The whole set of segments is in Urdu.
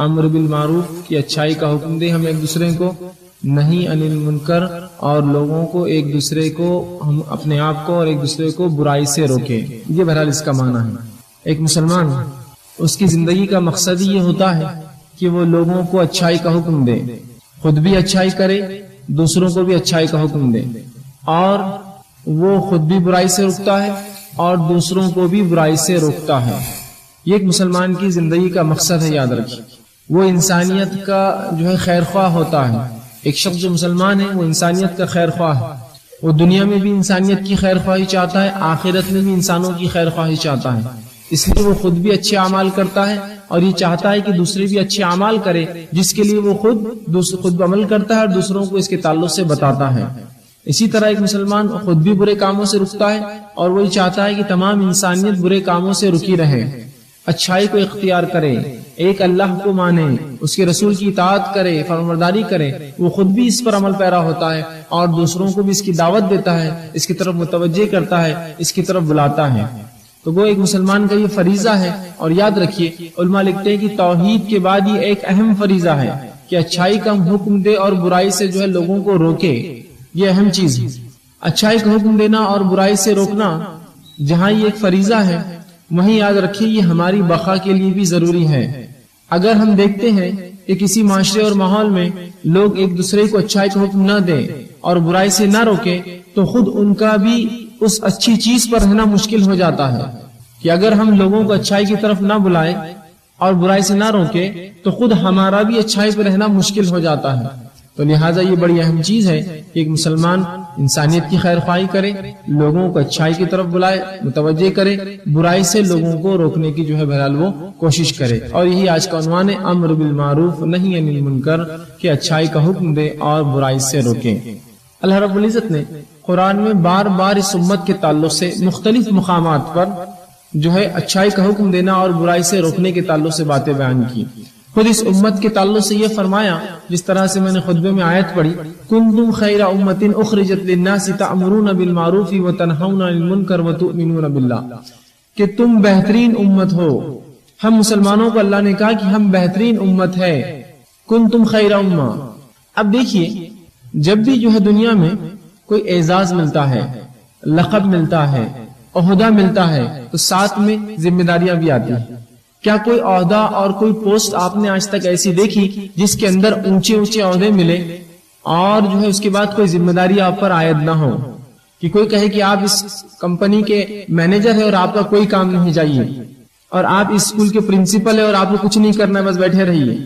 امر بالمعروف کی اچھائی کا حکم دے ہم ایک دوسرے کو، نہیں عن المنکر اور لوگوں کو ایک دوسرے کو، ہم اپنے آپ کو اور ایک دوسرے کو برائی سے روکے. یہ بہرحال اس کا معنی ہے. ایک مسلمان اس کی زندگی کا مقصد یہ ہوتا ہے کہ وہ لوگوں کو اچھائی کا حکم دے، خود بھی اچھائی کرے، دوسروں کو بھی اچھائی کا حکم دے، اور وہ خود بھی برائی سے روکتا ہے اور دوسروں کو بھی برائی سے روکتا ہے. یہ ایک مسلمان کی زندگی کا مقصد ہے. یاد رکھیے وہ انسانیت کا جو ہے خیر خواہ ہوتا ہے. ایک شخص جو مسلمان ہے وہ انسانیت کا خیر خواہ ہے. وہ دنیا میں بھی انسانیت کی خیر خواہی چاہتا ہے، آخرت میں بھی انسانوں کی خیر خواہی چاہتا ہے. اس لیے وہ خود بھی اچھے اعمال کرتا ہے اور یہ چاہتا ہے کہ دوسرے بھی اچھے اعمال کرے، جس کے لیے وہ خود عمل کرتا ہے اور دوسروں کو اس کے تعلق سے بتاتا ہے. اسی طرح ایک مسلمان خود بھی برے کاموں سے رکتا ہے اور وہی چاہتا ہے کہ تمام انسانیت برے کاموں سے رکی رہے، اچھائی کو اختیار کرے، ایک اللہ کو مانے، اس کے رسول کی اطاعت کرے، فرمانبرداری کرے. وہ خود بھی اس پر عمل پیرا ہوتا ہے اور دوسروں کو بھی اس کی دعوت دیتا ہے، اس کی طرف متوجہ کرتا ہے، اس کی طرف بلاتا ہے. تو وہ ایک مسلمان کا یہ فریضہ ہے. اور یاد رکھیے علماء لکھتے ہیں کہ توحید کے بعد یہ ایک اہم فریضہ ہے کہ اچھائی کا حکم دے اور برائی سے جو ہے لوگوں کو روکے. یہ اہم چیز ہے. اچھائی کا حکم دینا اور برائی سے روکنا جہاں یہ ایک فریضہ ہے، وہیں یاد رکھیے یہ ہماری بقا کے لیے بھی ضروری ہے. اگر ہم دیکھتے ہیں کہ کسی معاشرے اور ماحول میں لوگ ایک دوسرے کو اچھائی کا حکم نہ دیں اور برائی سے نہ روکے تو خود ان کا بھی اس اچھی چیز پر رہنا مشکل ہو جاتا ہے. کہ اگر ہم لوگوں کو اچھائی کی طرف نہ بلائیں اور برائی سے نہ روکے تو خود ہمارا بھی اچھائی پر رہنا مشکل ہو جاتا ہے. تو لہٰذا یہ بڑی اہم چیز ہے کہ ایک مسلمان انسانیت کی خیر خواہی کرے، لوگوں کو اچھائی کی طرف بلائے، متوجہ کرے، برائی سے لوگوں کو روکنے کی جو ہے بہرحال وہ کوشش کرے. اور یہی آج کا عنوان ہے، امر بالمعروف نہی عن المنکر، کہ اچھائی کا حکم دے اور برائی سے روکے. اللہ رب العزت نے قرآن میں بار بار اس امت کے تعلق سے مختلف مقامات پر جو ہے اچھائی کا حکم دینا اور برائی سے روکنے کے تعلق سے باتیں بیان کی. خود اس امت کے تعلق سے یہ فرمایا، جس طرح سے میں نے خطبے میں آیت پڑھی، کنتم خیر امۃ اخرجت للناس تأمرون بالمعروف وتنہون عن المنکر وتؤمنون باللہ، کہ تم بہترین امت ہو. ہم مسلمانوں کو اللہ نے کہا کہ ہم بہترین امت ہے، کنتم خیر امہ. اب دیکھیے جب بھی جو ہے دنیا میں کوئی اعزاز ملتا ہے، لقب ملتا ہے، عہدہ ملتا ہے، تو ساتھ میں ذمہ داریاں بھی آتی ہیں. کیا کوئی عہدہ اور کوئی پوسٹ آپ نے آج تک ایسی دیکھی جس کے اندر اونچے اونچے عہدے ملے اور جو ہے اس کے بعد کوئی ذمہ داری آپ پر عائد نہ ہو؟ کہ کوئی کہے کہ آپ اس کمپنی کے مینیجر ہے اور آپ کا کوئی کام نہیں چاہیے، اور آپ اس اسکول کے پرنسپل ہے اور آپ کو کچھ نہیں کرنا ہے، بس بیٹھے رہیے،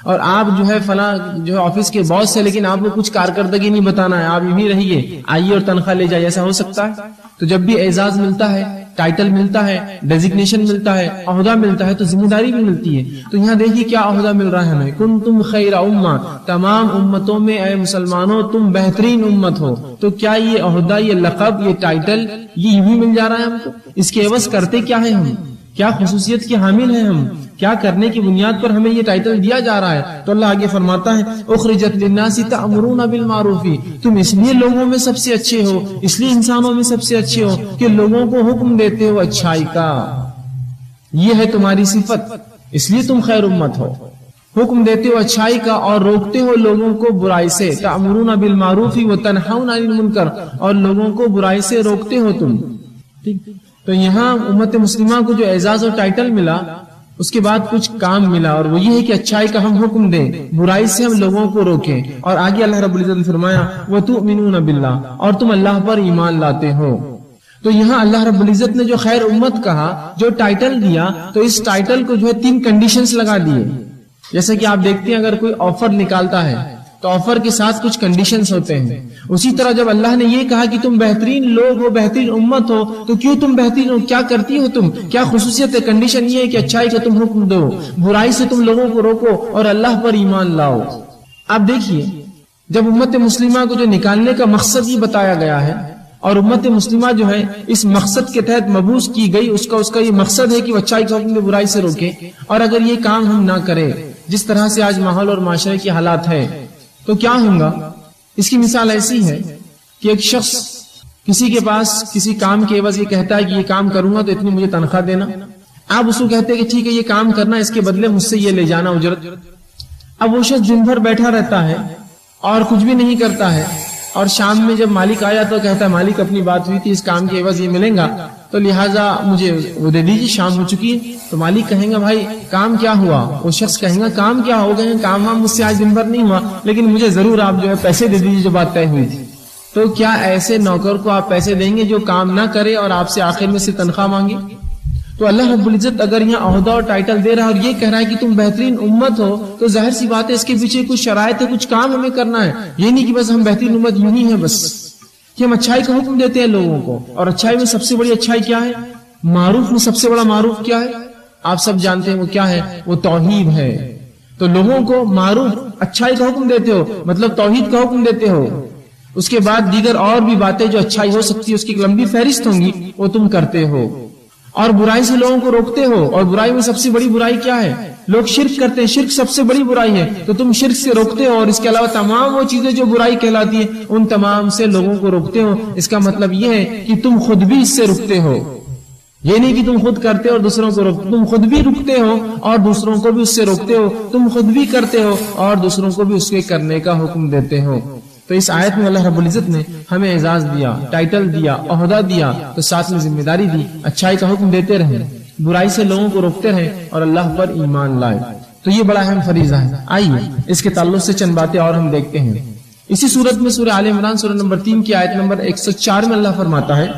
اور آپ جو ہے فلاں جو ہے آفس کے باس ہے لیکن آپ کو کچھ کارکردگی نہیں بتانا ہے، آپ یوں رہیے، آئیے اور تنخواہ لے جائیے. ایسا ہو سکتا ہے؟ تو جب بھی اعزاز ملتا ہے، ٹائٹل ملتا ہے، ڈیزگنیشن ملتا ہے، عہدہ ملتا ہے، تو ذمہ داری بھی ملتی ہے. تو یہاں دیکھیے کیا عہدہ مل رہا ہے ہمیں، کنتم خیر امہ، تمام امتوں میں اے مسلمانوں تم بہترین امت ہو. تو کیا یہ عہدہ، یہ لقب، یہ ٹائٹل یہ بھی مل جا رہا ہے ہم کو؟ اس کے عوض کرتے کیا ہے ہم؟ کیا خصوصیت کے حامل ہیں ہم؟ کیا کرنے کی بنیاد پر ہمیں یہ ٹائٹل دیا جا رہا ہے؟ تو اللہ آگے فرماتا ہے، اخرجت للناس تأمرون بالمعروف، تم اس لیے لوگوں میں سب سے اچھے ہو، اس لیے انسانوں میں سب سے اچھے ہو کہ لوگوں کو حکم دیتے ہو اچھائی کا. یہ ہے تمہاری صفت، اس لیے تم خیر امت ہو. حکم دیتے ہو اچھائی کا اور روکتے ہو لوگوں کو برائی سے. تأمرون بالمعروف وتنہون عن المنکر، اور لوگوں کو برائی سے روکتے ہو تم. تو یہاں امت مسلمہ کو جو اعزاز اور ٹائٹل ملا، اس کے بعد کچھ کام ملا، اور وہ یہ ہے کہ اچھائی کا ہم حکم دیں، برائی سے ہم لوگوں کو روکیں. اور آگے اللہ رب العزت نے فرمایا وَتُؤْمِنُونَ بِاللَّهِ، اور تم اللہ پر ایمان لاتے ہو. تو یہاں اللہ رب العزت نے جو خیر امت کہا، جو ٹائٹل دیا، تو اس ٹائٹل کو جو ہے 3 کنڈیشنز لگا دیے. جیسا کہ آپ دیکھتے ہیں اگر کوئی آفر نکالتا ہے تو آفر کے ساتھ کچھ کنڈیشنز ہوتے ہیں. اسی طرح جب اللہ نے یہ کہا کہ تم بہترین لوگ ہو، بہترین امت ہو، تو کیوں تم بہترین ہو؟ کیا کرتی ہو تم؟ کیا خصوصیت ہے؟ کنڈیشن یہ ہے کہ اچھائی کا تم حکم دو، برائی سے تم لوگوں کو روکو اور اللہ پر ایمان لاؤ. اب دیکھیے جب امت مسلمہ کو جو نکالنے کا مقصد یہ بتایا گیا ہے اور امت مسلمہ جو ہے اس مقصد کے تحت مبعوث کی گئی، اس کا یہ مقصد ہے کہ وہ اچھائی کا حکم دے، برائی سے روکے. اور اگر یہ کام ہم نہ کریں جس طرح سے آج ماحول اور معاشرے کے حالات ہے تو کیا ہوگا؟ اس کی مثال ایسی ہے کہ ایک شخص کسی کے پاس کسی کام کے عوض یہ کہتا ہے کہ یہ کام کروں گا تو اتنی مجھے تنخواہ دینا. آپ اس کو کہتے ہیں کہ ٹھیک ہے یہ کام کرنا، اس کے بدلے مجھ سے یہ لے جانا اجرت. اب وہ شخص دن بھر بیٹھا رہتا ہے اور کچھ بھی نہیں کرتا ہے، اور شام میں جب مالک آیا تو کہتا ہے مالک اپنی بات ہوئی تھی، اس کام کے عوض یہ ملیں گا، تو لہٰذا مجھے وہ دے دیجیے، شام ہو چکی ہے. تو مالک کہیں گا بھائی کام کیا ہوا؟ وہ شخص کہیں گا کام کیا ہو گئے، کام مجھ سے آج دن بھر نہیں ہوا، لیکن مجھے ضرور آپ جو ہے پیسے دے دیجیے جو بات طے ہوئی تھی. تو کیا ایسے نوکر کو آپ پیسے دیں گے جو کام نہ کرے اور آپ سے آخر میں سے تنخواہ مانگے؟ تو اللہ رب العزت اگر یہاں عہدہ اور ٹائٹل دے رہا ہے اور یہ کہہ رہا ہے کہ تم بہترین امت ہو، تو ظاہر سی بات ہے اس کے پیچھے کچھ شرائط ہے، کچھ کام ہمیں کرنا ہے. یہ نہیں کہ بس ہم بہترین امت یوں ہی ہے بس کہ ہم اچھائی کا حکم دیتے ہیں لوگوں کو. اور اچھائی میں سب سے بڑی اچھائی کیا ہے؟ معروف میں سب سے بڑا معروف کیا ہے؟ آپ سب جانتے ہیں وہ کیا ہے؟ وہ توحید ہے. تو لوگوں کو معروف اچھائی کا حکم دیتے ہو، مطلب توحید کا حکم دیتے ہو. اس کے بعد دیگر اور بھی باتیں جو اچھائی ہو سکتی ہے اس کی ایک لمبی فہرست ہوں گی، وہ تم کرتے ہو. اور برائی سے لوگوں کو روکتے ہو، اور برائی میں سب سے بڑی برائی کیا ہے؟ لوگ شرک کرتے ہیں، شرک سب سے بڑی برائی ہے، تو تم شرک سے روکتے ہو. اور اس کے علاوہ تمام وہ چیزیں جو برائی کہلاتی ہیں ان تمام سے لوگوں کو روکتے ہو. اس کا مطلب یہ ہے کہ تم خود بھی اس سے رکتے ہو. یہ نہیں کہ تم خود کرتے اور دوسروں کو روکتے، تم خود بھی رکتے ہو اور دوسروں کو بھی اس سے روکتے ہو. تم خود بھی کرتے ہو اور دوسروں کو بھی اس کے کرنے کا حکم دیتے ہو. تو اس آیت میں اللہ رب العزت نے ہمیں اعزاز دیا، ٹائٹل دیا، عہدہ دیا، تو ساتھ میں ذمہ داری دی اچھائی کا حکم دیتے رہیں، برائی سے لوگوں کو روکتے رہیں اور اللہ پر ایمان لائے. تو یہ بڑا اہم فریضہ ہے. آئیے اس کے تعلق سے چند باتیں اور ہم دیکھتے ہیں. اسی صورت میں سورہ آل عمران سورہ نمبر 3 کی آیت نمبر 104 میں اللہ فرماتا ہے،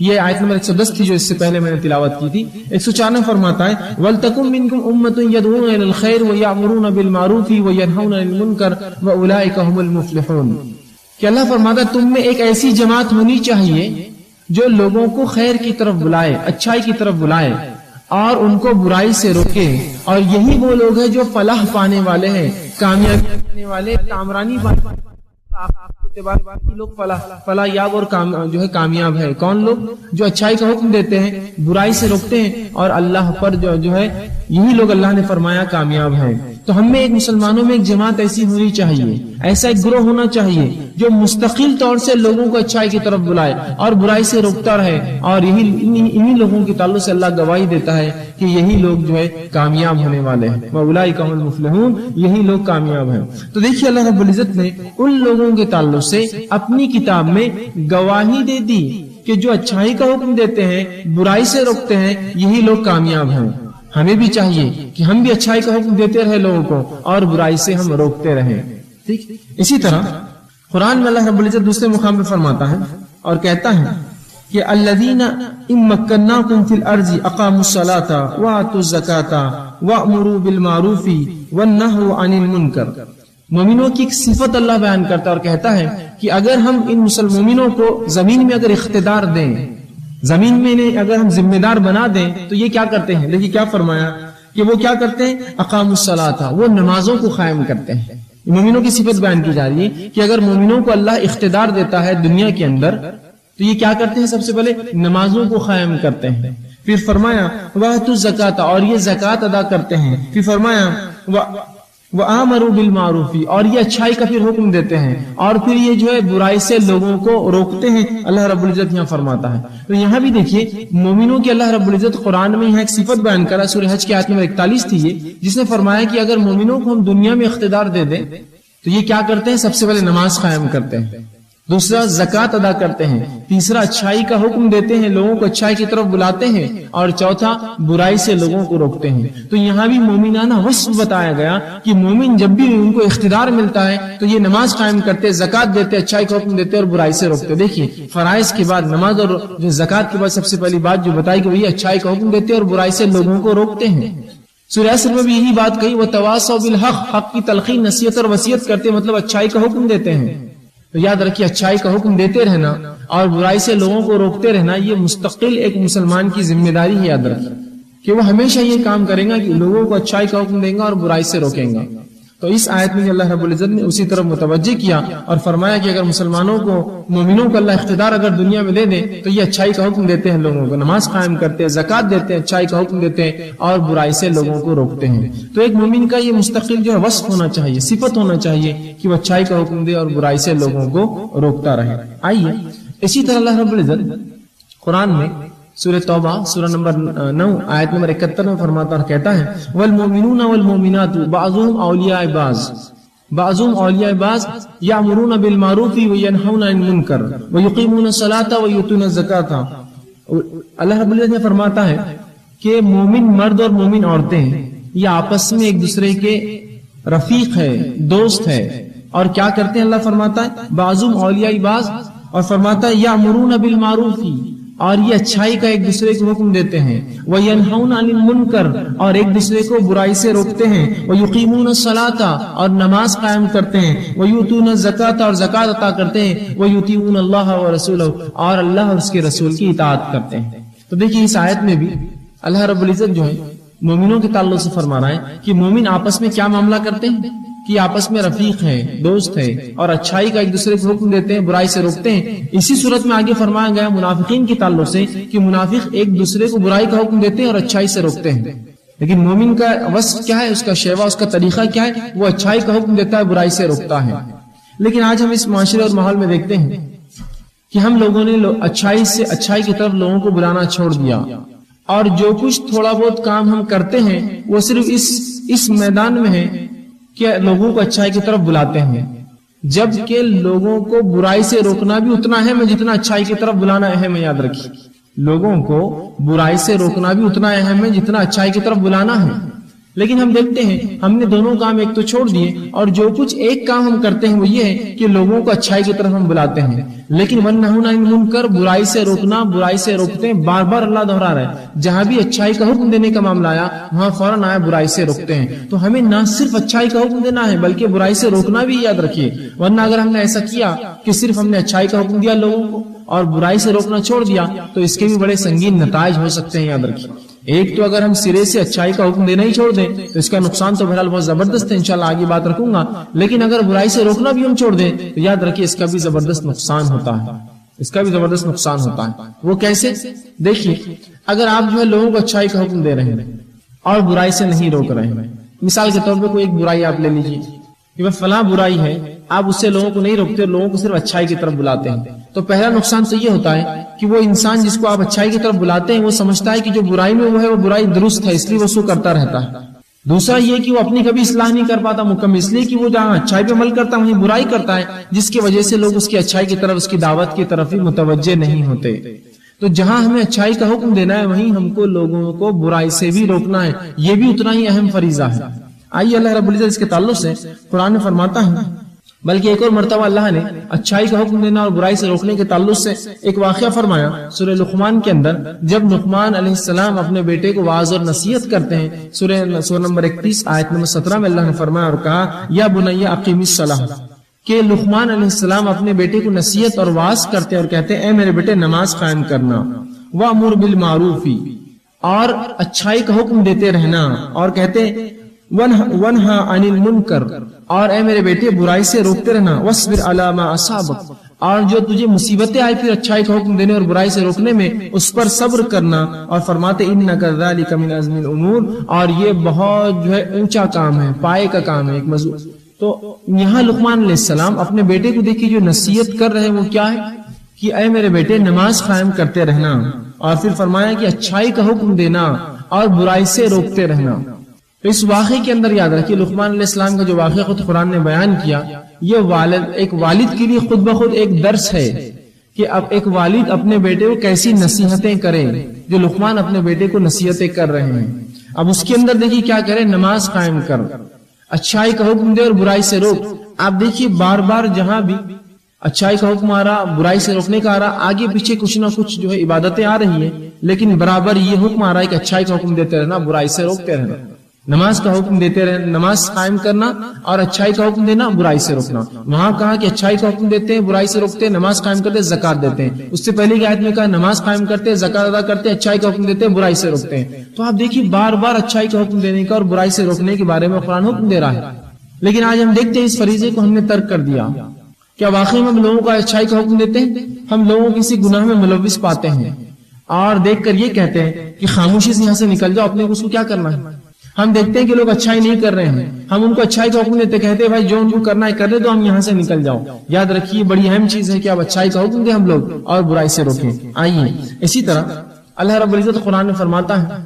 یہ آیت نمبر 110 تھی جو اس سے پہلے میں نے تلاوت کی تھی. 104 میں فرماتا ہے وَلْتَكُن مِّنكُمْ أُمَّةٌ يَدْعُونَ إِلَى الْخَيْرِ وَيَأْمُرُونَ بِالْمَعْرُوفِ وَيَنْهَوْنَ عَنِ الْمُنكَرِ وَأُولَٰئِكَ هُمُ الْمُفْلِحُونَ. کہ اللہ فرماتا ہے تم میں ایک ایسی جماعت ہونی چاہیے جو لوگوں کو خیر کی طرف بلائے، اچھائی کی طرف بلائے اور ان کو برائی سے روکے. اور یہی وہ لوگ ہیں جو فلاح پانے والے ہیں، کامیابی پانے والے، کامرانی پانے والے. لوگ فلاح یاب اور جو ہے کامیاب ہے. کون لوگ؟ جو اچھائی کا حکم دیتے ہیں، برائی سے روکتے ہیں اور اللہ پر جو ہے یہی لوگ اللہ نے فرمایا کامیاب ہیں. تو ہم میں ایک مسلمانوں میں ایک جماعت ایسی ہونی چاہیے، ایسا ایک گروہ ہونا چاہیے جو مستقل طور سے لوگوں کو اچھائی کی طرف بلائے اور برائی سے روکتا رہے. اور انہی لوگوں کے تعلق سے اللہ گواہی دیتا ہے کہ یہی لوگ جو ہے کامیاب ہونے والے ہیں. وَأُولَٰئِكَ هُمُ الْمُفْلِحُونَ، یہی لوگ کامیاب ہیں. تو دیکھیے اللہ رب العزت نے ان لوگوں کے تعلق سے اپنی کتاب میں گواہی دے دی کہ جو اچھائی کا حکم دیتے ہیں، برائی سے روکتے ہیں، یہی لوگ کامیاب ہیں. ہمیں بھی چاہیے کہ ہم بھی اچھائی کا حکم دیتے رہے لوگوں کو اور برائی سے ہم روکتے رہیں. ٹھیک. اسی طرح قرآن میں اللہ رب العزت دوسرے مقام پہ فرماتا ہے اور کہتا ہے کہ الذین ان مکناکم فی الارض اقاموا الصلاۃ وآتوا الزکاۃ وامروا بالمعروف ونہوا عن المنکر. مومنوں کی ایک صفت اللہ بیان کرتا اور کہتا ہے کہ اگر ہم ان مسلمانوں کو زمین میں اگر اقتدار دیں، زمین میں انہیں اگر ہم ذمہ دار بنا دیں تو یہ کیا کرتے ہیں؟ دیکھیے کیا فرمایا کہ وہ کیا کرتے ہیں؟ اقاموا الصلاۃ، وہ نمازوں کو قائم کرتے ہیں. مومنوں کی صفت بیان کی جا رہی ہے کہ اگر مومنوں کو اللہ اقتدار دیتا ہے دنیا کے اندر تو یہ کیا کرتے ہیں؟ سب سے پہلے نمازوں کو قائم کرتے ہیں. پھر فرمایا وآتوا الزکاۃ، اور یہ زکوٰۃ ادا کرتے ہیں. پھر فرمایا وآمروا بالمعروف، اور یہ اچھائی کا پھر حکم دیتے ہیں اور پھر یہ جو ہے برائی سے لوگوں کو روکتے ہیں. اللہ رب العزت یہاں فرماتا ہے. تو یہاں بھی دیکھیے مومنوں کی اللہ رب العزت قرآن میں یہاں ایک صفت بیان کرا. سورہ حج کی آیت نمبر 41 تھی یہ، جس نے فرمایا کہ اگر مومنوں کو ہم دنیا میں اقتدار دے دیں تو یہ کیا کرتے ہیں؟ سب سے پہلے نماز قائم کرتے ہیں، دوسرا زکوٰۃ ادا کرتے ہیں، تیسرا اچھائی کا حکم دیتے ہیں، لوگوں کو اچھائی کی طرف بلاتے ہیں، اور چوتھا برائی سے لوگوں کو روکتے ہیں. تو یہاں بھی مومنانہ وصف بتایا گیا کہ مومن جب بھی ان کو اقتدار ملتا ہے تو یہ نماز قائم کرتے، زکوٰۃ دیتے، اچھائی کا حکم دیتے اور برائی سے روکتے. دیکھیے فرائض کے بعد نماز اور جو زکوٰۃ کے بعد سب سے پہلی بات جو بتائی کہ وہی اچھائی کا حکم دیتے اور برائی سے لوگوں کو روکتے ہیں. سورہ عصر میں بھی یہی بات کہی وَتَوَاصَوْا بِالْحَقِّ، حق کی تلقین، نصیحت اور وصیت کرتے، مطلب اچھائی کا حکم دیتے ہیں. تو یاد رکھیے اچھائی کا حکم دیتے رہنا اور برائی سے لوگوں کو روکتے رہنا یہ مستقل ایک مسلمان کی ذمہ داری ہے. یاد رکھیے کہ وہ ہمیشہ یہ کام کرے گا کہ لوگوں کو اچھائی کا حکم دے گا اور برائی سے روکیں گا. تو اس آیت میں اللہ رب العزت نے اسی طرف متوجہ کیا اور فرمایا کہ اگر مسلمانوں کو، مومنوں کو اللہ اقتدار اگر دنیا میں دے دے تو یہ اچھائی کا حکم دیتے ہیں، لوگوں کو نماز قائم کرتے ہیں، زکوٰۃ دیتے ہیں، اچھائی کا حکم دیتے ہیں اور برائی سے لوگوں کو روکتے ہیں. تو ایک مومن کا یہ مستقل جو ہے وصف ہونا چاہیے، صفت ہونا چاہیے کہ وہ اچھائی کا حکم دے اور برائی سے لوگوں کو روکتا رہے. آئیے اسی طرح اللہ رب العزت قرآن میں سورہ توبہ سورہ نمبر 9 آیت نمبر 71 میں فرماتا اور کہتا ہے والمؤمنون والمؤمنات بعضهم اولیاء بعض یامرون بالمعروف وینہون عن المنکر ویقیمون الصلاۃ ویؤتون الزکاۃ. اللہ رب العزت نے فرماتا ہے کہ مومن مرد اور مومن عورتیں یہ آپس میں ایک دوسرے کے رفیق ہے، دوست ہے. اور کیا کرتے ہیں؟ اللہ فرماتا ہے بعضهم اولیاء بعض، اور فرماتا ہے یامرون بالمعروف، اور یہ اچھائی کا ایک دوسرے کو حکم دیتے ہیں، وینہون عن المنکر، اور ایک دوسرے کو برائی سے روکتے ہیں، ویقیمون الصلاۃ، اور نماز قائم کرتے ہیں، ویؤتون الزکاۃ، اور زکات عطا کرتے ہیں، ویطیعون اللہ ورسولہ، اور اللہ اور اس کے رسول کی اطاعت کرتے ہیں. تو دیکھیے اس آیت میں بھی اللہ رب العزت جو ہے مومنوں کے تعلق سے فرما رہا ہے کہ مومن آپس میں کیا معاملہ کرتے ہیں کہ آپس میں رفیق ہے، دوست ہے، اور اچھائی کا ایک دوسرے کو حکم دیتے ہیں، برائی سے روکتے ہیں. اسی صورت میں آگے فرمایا گیا منافقین کے تعلق سے کہ منافق ایک دوسرے کو برائی کا حکم دیتے ہیں اور اچھائی سے روکتے ہیں. لیکن مومن کا وصف کیا ہے، اس کا شیوا، اس کا طریقہ کیا ہے؟ وہ اچھائی کا حکم دیتا ہے، برائی سے روکتا ہے. لیکن آج ہم اس معاشرے اور ماحول میں دیکھتے ہیں کہ ہم لوگوں نے اچھائی کی طرف لوگوں کو بلانا چھوڑ دیا، اور جو کچھ تھوڑا بہت کام ہم کرتے ہیں وہ صرف اس میدان میں ہے کہ لوگوں کو اچھائی کی طرف بلاتے ہیں، جبکہ لوگوں کو برائی سے روکنا بھی اتنا اہم ہے جتنا اچھائی کی طرف بلانا اہم ہے. یاد رکھیے لوگوں کو برائی سے روکنا بھی اتنا اہم ہے جتنا اچھائی کی طرف بلانا ہے. لیکن ہم دیکھتے ہیں ہم نے دونوں کام ایک تو چھوڑ دیے، اور جو کچھ ایک کام ہم کرتے ہیں وہ یہ ہے کہ لوگوں کو اچھائی کی طرف ہم بلاتے ہیں. لیکن ونہون عن المنکر، برائی سے روکنا، برائی سے روکتے ہیں. بار بار اللہ دہرا رہا ہے جہاں بھی اچھائی کا حکم دینے کا معاملہ آیا وہاں فوراً آیا برائی سے روکتے ہیں. تو ہمیں نہ صرف اچھائی کا حکم دینا ہے بلکہ برائی سے روکنا بھی یاد رکھیے. ورنہ اگر ہم نے ایسا کیا کہ صرف ہم نے اچھائی کا حکم دیا لوگوں کو اور برائی سے روکنا چھوڑ دیا تو اس کے بھی بڑے سنگین نتائج ہو سکتے ہیں. یاد رکھیے ایک تو اگر ہم سرے سے اچھائی کا حکم دینا ہی چھوڑ دیں تو اس کا نقصان تو بہرحال بہت زبردست ہے، انشاءاللہ آگے بات رکھوں گا. لیکن اگر برائی سے روکنا بھی ہم چھوڑ دیں تو یاد رکھیے اس کا بھی زبردست نقصان ہوتا ہے، اس کا بھی زبردست نقصان ہوتا ہے. وہ کیسے؟ دیکھیے اگر آپ جو ہے لوگوں کو اچھائی کا حکم دے رہے ہیں اور برائی سے نہیں روک رہے ہیں، مثال کے طور پہ کوئی ایک برائی آپ لے لیجیے کہ وہ فلاں برائی ہے، آپ اس سے لوگوں کو نہیں روکتے، لوگوں کو صرف اچھائی کی طرف بلاتے ہیں. تو پہلا نقصان تو یہ ہوتا ہے کہ وہ انسان جس کو آپ اچھائی کی طرف بلاتے ہیں وہ سمجھتا ہے کہ جو برائی میں وہ ہے وہ برائی درست ہے، اس لیے وہ سو کرتا رہتا ہے. دوسرا یہ کہ وہ اپنی کبھی اصلاح نہیں کر پاتا مکمل، اس لیے کہ وہ جہاں اچھائی پہ عمل کرتا ہے وہیں برائی کرتا ہے، جس کی وجہ سے لوگ اس کی اچھائی کی طرف، اس کی دعوت کی طرف ہی متوجہ نہیں ہوتے. تو جہاں ہمیں اچھائی کا حکم دینا ہے وہیں ہم کو لوگوں کو برائی سے بھی روکنا ہے، یہ بھی اتنا ہی اہم فریضہ ہے. آئیے اللہ رب العزت اس کے تعلق سے قرآن میں فرماتا ہے، بلکہ ایک اور مرتبہ اللہ نے اچھائی کا حکم دینا اور برائی سے روکنے کے تعلق سے ایک واقعہ فرمایا سورہ لقمان کے اندر، جب لقمان علیہ السلام اپنے بیٹے کو واعظ اور نصیحت کرتے ہیں. سورہ نمبر 31 آیت نمبر 17 میں اللہ نے فرمایا اور کہا یا بنی اقیم الصلاۃ، کہ لقمان علیہ السلام اپنے بیٹے کو نصیحت اور واعظ کرتے اور کہتے ہیں اے میرے بیٹے نماز قائم کرنا، وامر بالمعروف، اور اچھائی کا حکم دیتے رہنا، اور کہتے ہیں ونہا عن المنکر، اور اے میرے بیٹے برائی سے روکتے رہنا، واصبر علی ما اصابک، اور جو تجھے مصیبتیں آئی پھر اچھائی کا حکم دینے اور برائی سے روکنے میں اس پر صبر کرنا. اور فرماتے انک ذالک من عزم الامور، اور یہ بہت جو ہے اونچا کام ہے، پائے کا کام ہے، ایک مضبوط. تو یہاں لقمان علیہ السلام اپنے بیٹے کو دیکھیے جو نصیحت کر رہے ہیں وہ کیا ہے کہ اے میرے بیٹے نماز قائم کرتے رہنا، اور پھر فرمایا کہ اچھائی کا حکم دینا اور برائی سے روکتے رہنا. تو اس واقعے کے اندر یاد رکھیے لقمان علیہ السلام کا جو واقعہ خود قرآن نے بیان کیا، یہ ایک والد کے لیے خود بخود ایک درس ہے کہ اب ایک والد اپنے بیٹے کو کیسی نصیحتیں کرے، جو لقمان اپنے بیٹے کو نصیحتیں کر رہے ہیں. اب اس کے اندر دیکھیے کیا کرے، نماز قائم کر، اچھائی کا حکم دے اور برائی سے روک. آپ دیکھیے بار بار جہاں بھی اچھائی کا حکم آ رہا، برائی سے روکنے کا آ رہا، آگے پیچھے کچھ نہ کچھ جو ہے عبادتیں آ رہی ہیں، لیکن برابر یہ حکم آ رہا ہے کہ اچھائی کا حکم دیتے رہنا، برائی سے روکتے رہنا. نماز کا حکم دیتے رہنا، نماز قائم کرنا اور اچھائی کا حکم دینا، برائی سے روکنا. وہاں کہا کہ اچھائی کا حکم دیتے ہیں، برائی سے روکتے ہیں، نماز قائم کرتے ہیں، زکات دیتے ہیں. اس سے پہلے کی آیت میں کہا نماز قائم کرتے ہیں، زکات ادا کرتے ہیں، اچھائی کا حکم دیتے ہیں، برائی سے روکتے ہیں. تو آپ دیکھیے بار بار اچھائی کا حکم دینے کا اور برائی سے روکنے کے بارے میں قرآن حکم دے رہا ہے. لیکن آج ہم دیکھتے ہیں اس فریضے کو ہم نے ترک کر دیا. کیا واقعی ہم لوگوں کو اچھائی کا حکم دیتے ہیں؟ ہم لوگوں کو کسی گناہ میں ملوث پاتے ہیں اور دیکھ کر یہ کہتے ہیں کہ خاموشی سے یہاں سے نکل جاؤ، اپنے کو اس کو کیا کرنا ہے. ہم دیکھتے ہیں کہ لوگ اچھائی نہیں کر رہے ہیں، ہم ان کو اچھائی کا حکم دیتے، کہتے ہیں بھائی جو ان کو کرنا ہے کر دے، تو ہم یہاں سے نکل جاؤ. یاد رکھیے بڑی اہم چیز ہے کہ آپ اچھائی کا حکم دیں ہم لوگ اور برائی سے روکیں. آئیے اسی طرح اللہ رب العزت قرآن میں فرماتا ہے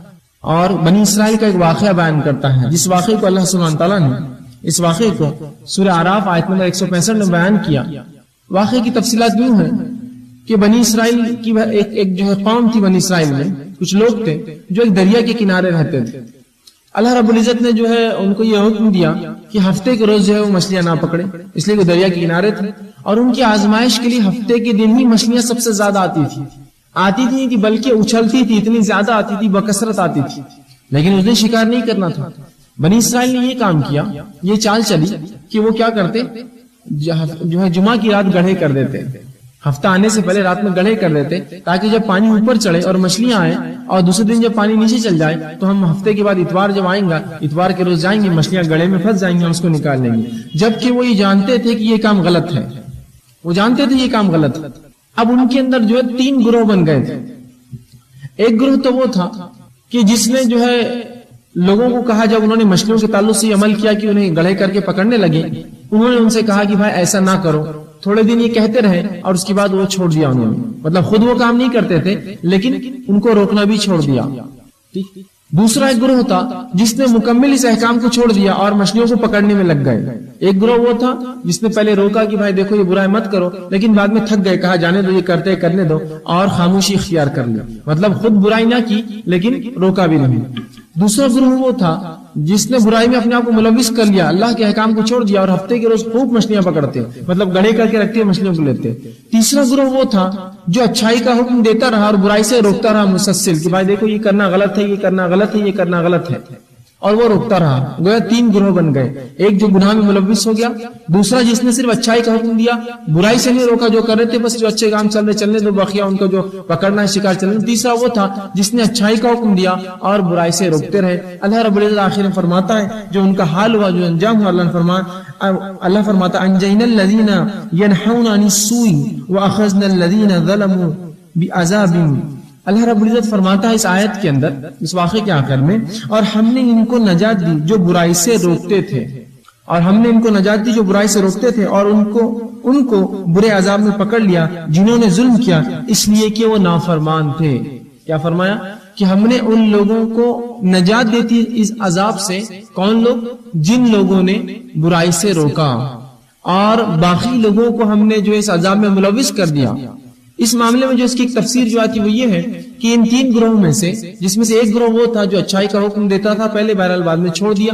اور بنی اسرائیل کا ایک واقعہ بیان کرتا ہے، جس واقعے کو اللہ سبحانہ تعالیٰ نے اس واقعے کو سورہ اعراف آیت نمبر 165 میں بیان کیا۔ واقعے کی تفصیلات یوں ہیں کہ بنی اسرائیل کی ایک جو ہے قوم تھی، بنی اسرائیل میں کچھ لوگ تھے جو ایک دریا کے کنارے رہتے تھے۔ اللہ رب العزت نے جو ہے ان کو یہ حکم دیا کہ ہفتے کے روز جو ہے وہ مچھلیاں نہ پکڑے، اس لیے وہ دریا کے کنارے تھے، اور ان کی آزمائش کے لیے ہفتے کے دن ہی مچھلیاں سب سے زیادہ آتی تھی بلکہ اچھلتی تھی، اتنی زیادہ آتی تھی، بکثرت آتی تھی، لیکن اس دن شکار نہیں کرنا تھا۔ بنی اسرائیل نے یہ کام کیا، یہ چال چلی کہ وہ کیا کرتے، جو ہے جمعہ کی رات گڑھے کر دیتے، ہفتہ آنے سے پہلے رات میں گڑھے کر دیتے، تاکہ جب پانی اوپر چڑھے اور مچھلیاں آئیں اور دوسرے دن جب پانی نیچے چل جائے تو ہم ہفتے کے بعد اتوار جب آئیں گا، اتوار کے روز جائیں گے، مچھلیاں گڑھے میں پھنس جائیں گے، ہم اس کو نکال لیں گے، جبکہ وہ یہ جانتے تھے کہ یہ کام غلط ہے، وہ جانتے تھے یہ کام غلط ہے۔ اب ان کے اندر جو ہے 3 گروہ بن گئے تھے۔ ایک گروہ تو وہ تھا کہ جس نے جو ہے لوگوں کو کہا، جب انہوں نے مچھلیوں کے تعلق سے عمل کیا کہ انہیں گڑھے کر کے پکڑنے لگے، انہوں نے ان سے کہا کہ بھائی ایسا نہ کرو، تھوڑے دن یہ کہتے رہے اور اس کے بعد وہ چھوڑ دیا انہوں نے، مطلب خود وہ کام نہیں کرتے تھے لیکن ان کو روکنا بھی چھوڑ دیا۔ دوسرا ایک گروہ تھا جس نے مکمل اس احکام کو چھوڑ دیا اور مچھلیوں کو پکڑنے میں لگ گئے۔ ایک گروہ وہ تھا جس نے پہلے روکا کہ بھائی دیکھو یہ برائی مت کرو، لیکن بعد میں تھک گئے، کہا جانے دو، یہ کرتے کرنے دو، اور خاموشی اختیار کر لی، مطلب خود برائی نہ کی لیکن روکا بھی نہیں۔ دوسرا گروہ وہ تھا جس نے برائی میں اپنے آپ کو ملوث کر لیا، اللہ کے احکام کو چھوڑ دیا اور ہفتے کے روز خوب مچھلیاں پکڑتے، مطلب گڑھے کر کے رکھتے، مچھلیوں کو لیتے۔ تیسرا گروہ وہ تھا جو اچھائی کا حکم دیتا رہا اور برائی سے روکتا رہا مسلسل، کہ بھائی دیکھو یہ کرنا غلط ہے، یہ کرنا غلط ہے، یہ کرنا غلط ہے، اور وہ روکتا رہا۔ گویا 3 گروہ بن گئے، ایک جو گناہ میں ملوث ہو گیا، دوسرا جس نے صرف اچھائی کا حکم دیا، برائی سے نہیں روکا، جو کر رہے تھے بس جو اچھے کام چل رہے چلنے دو، باقی ان کو جو پکڑنا ہے شکار چلنے۔ تیسرا وہ تھا جس نے اچھائی کا حکم دیا اور برائی سے روکتے رہے۔ اللہ رب العزت آخر میں فرماتا ہے جو ان کا حال ہوا، جو انجام ہوا، اللہ فرماتا انجینا الذین ینہون عن السوء واخذنا الذین ظلموا بعذاب۔ اللہ رب العزت فرماتا ہے اس آیت کے اندر، اس واقعے کے آخر میں، اور ہم نے ان کو نجات دی جو برائی سے روکتے تھے، اور ہم نے ان کو نجات دی جو برائی سے روکتے تھے، اور ان کو برے عذاب میں پکڑ لیا جنہوں نے ظلم کیا اس لیے کہ وہ نافرمان تھے۔ کیا فرمایا کہ ہم نے ان لوگوں کو نجات دیتی اس عذاب سے، کون لوگ؟ جن لوگوں نے برائی سے روکا، اور باقی لوگوں کو ہم نے جو اس عذاب میں ملوث کر دیا۔ اس معاملے میں جو اس کی ایک تفسیر جو آتی وہ یہ ہے کہ ان 3 گروہوں میں سے، جس میں سے ایک گروہ وہ تھا جو اچھائی کا حکم دیتا تھا پہلے، بہرحال بعد میں چھوڑ دیا،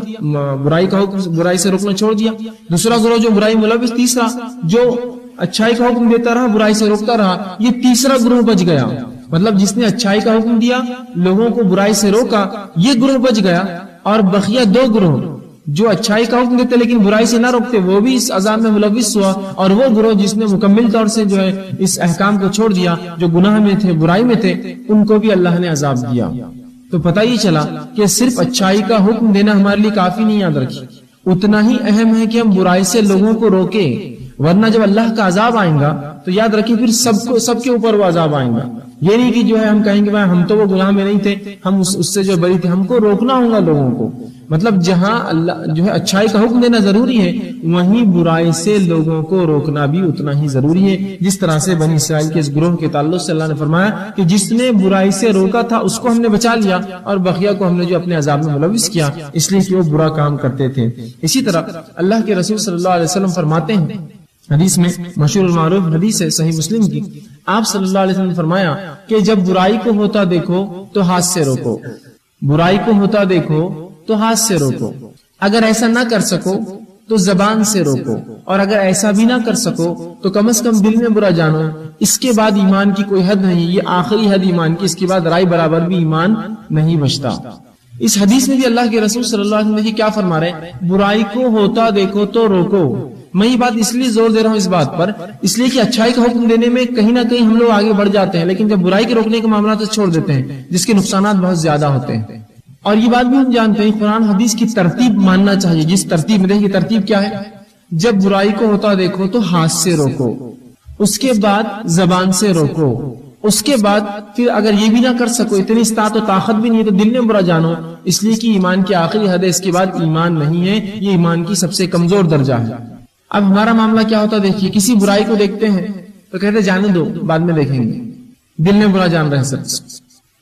برائی کا حکم، برائی سے روکنا چھوڑ دیا۔ دوسرا گروہ جو برائی ملوث، تیسرا جو اچھائی کا حکم دیتا رہا برائی سے روکتا رہا، یہ تیسرا گروہ بچ گیا، مطلب جس نے اچھائی کا حکم دیا، لوگوں کو برائی سے روکا، یہ گروہ بچ گیا، اور بقیہ 2 گروہ جو اچھائی کا حکم دیتے لیکن برائی سے نہ روکتے، وہ بھی اس عذاب میں ملوث ہوا، اور وہ گروہ جس نے مکمل طور سے جو ہے اس احکام کو چھوڑ دیا، جو گناہ میں تھے، برائی میں تھے، ان کو بھی اللہ نے عذاب دیا۔ تو پتہ ہی چلا کہ صرف اچھائی کا حکم دینا ہمارے لیے کافی نہیں، یاد رکھیے اتنا ہی اہم ہے کہ ہم برائی سے لوگوں کو روکیں، ورنہ جب اللہ کا عذاب آئے گا تو یاد رکھیے پھر سب کے اوپر وہ عذاب آئے گا۔ یہ نہیں کہ جو ہے ہم کہیں گے ہم تو وہ گناہ میں نہیں تھے، ہم اس سے جو بری تھے، ہم کو روکنا ہوگا لوگوں کو۔ مطلب جہاں اللہ جو ہے اچھائی کا حکم دینا ضروری ہے، وہیں برائی سے لوگوں کو روکنا بھی اتنا ہی ضروری ہے۔ جس طرح سے بنی اسرائیل کے اس گروہ کے تعلق سے اللہ نے فرمایا کہ جس نے برائی سے روکا تھا اس کو ہم نے بچا لیا، اور بقیہ کو ہم نے جو اپنے عذاب میں ملوث کیا اس لیے کہ وہ برا کام کرتے تھے۔ اسی طرح اللہ کے رسول صلی اللہ علیہ وسلم فرماتے ہیں، حدیث میں مشہور المعروف حدیث ہے صحیح مسلم کی، آپ صلی اللہ علیہ وسلم نے فرمایا کہ جب برائی کو ہوتا دیکھو تو ہاتھ سے روکو، برائی کو ہوتا دیکھو تو ہاتھ سے روکو، اگر ایسا نہ کر سکو تو زبان سے روکو، اور اگر ایسا بھی نہ کر سکو تو کم از کم دل میں برا جانو، اس کے بعد ایمان کی کوئی حد نہیں، یہ آخری حد ایمان کی، اس کے بعد رائے برابر بھی ایمان نہیں بچتا۔ اس حدیث میں بھی اللہ کے رسول صلی اللہ علیہ وسلم کیا فرما رہے ہیں؟ برائی کو ہوتا دیکھو تو روکو۔ میں یہ بات اس لیے زور دے رہا ہوں اس بات پر، اس لیے کہ اچھائی کا حکم دینے میں کہیں نہ کہیں ہم لوگ آگے بڑھ جاتے ہیں، لیکن جب برائی کے روکنے کے معاملات سے چھوڑ دیتے ہیں جس کے نقصانات بہت زیادہ ہوتے ہیں۔ اور یہ بات بھی ہم جانتے ہیں قرآن حدیث کی ترتیب ماننا چاہیے، جس ترتیب میں دیکھیں ترتیب کیا ہے، جب برائی کو ہوتا دیکھو تو ہاتھ سے روکو، اس کے بعد زبان سے روکو، اس کے بعد پھر اگر یہ بھی نہ کر سکو، اتنی استطاعت و طاقت بھی نہیں ہے تو دل میں برا جانو، اس لیے کہ ایمان کی آخری حد ہے، اس کے بعد ایمان نہیں ہے، یہ ایمان کی سب سے کمزور درجہ ہے۔ اب ہمارا معاملہ کیا ہوتا دیکھیے، کسی برائی کو دیکھتے ہیں تو کہتے جانے دو بعد میں دیکھیں گے، دل میں برا جان رہے سب،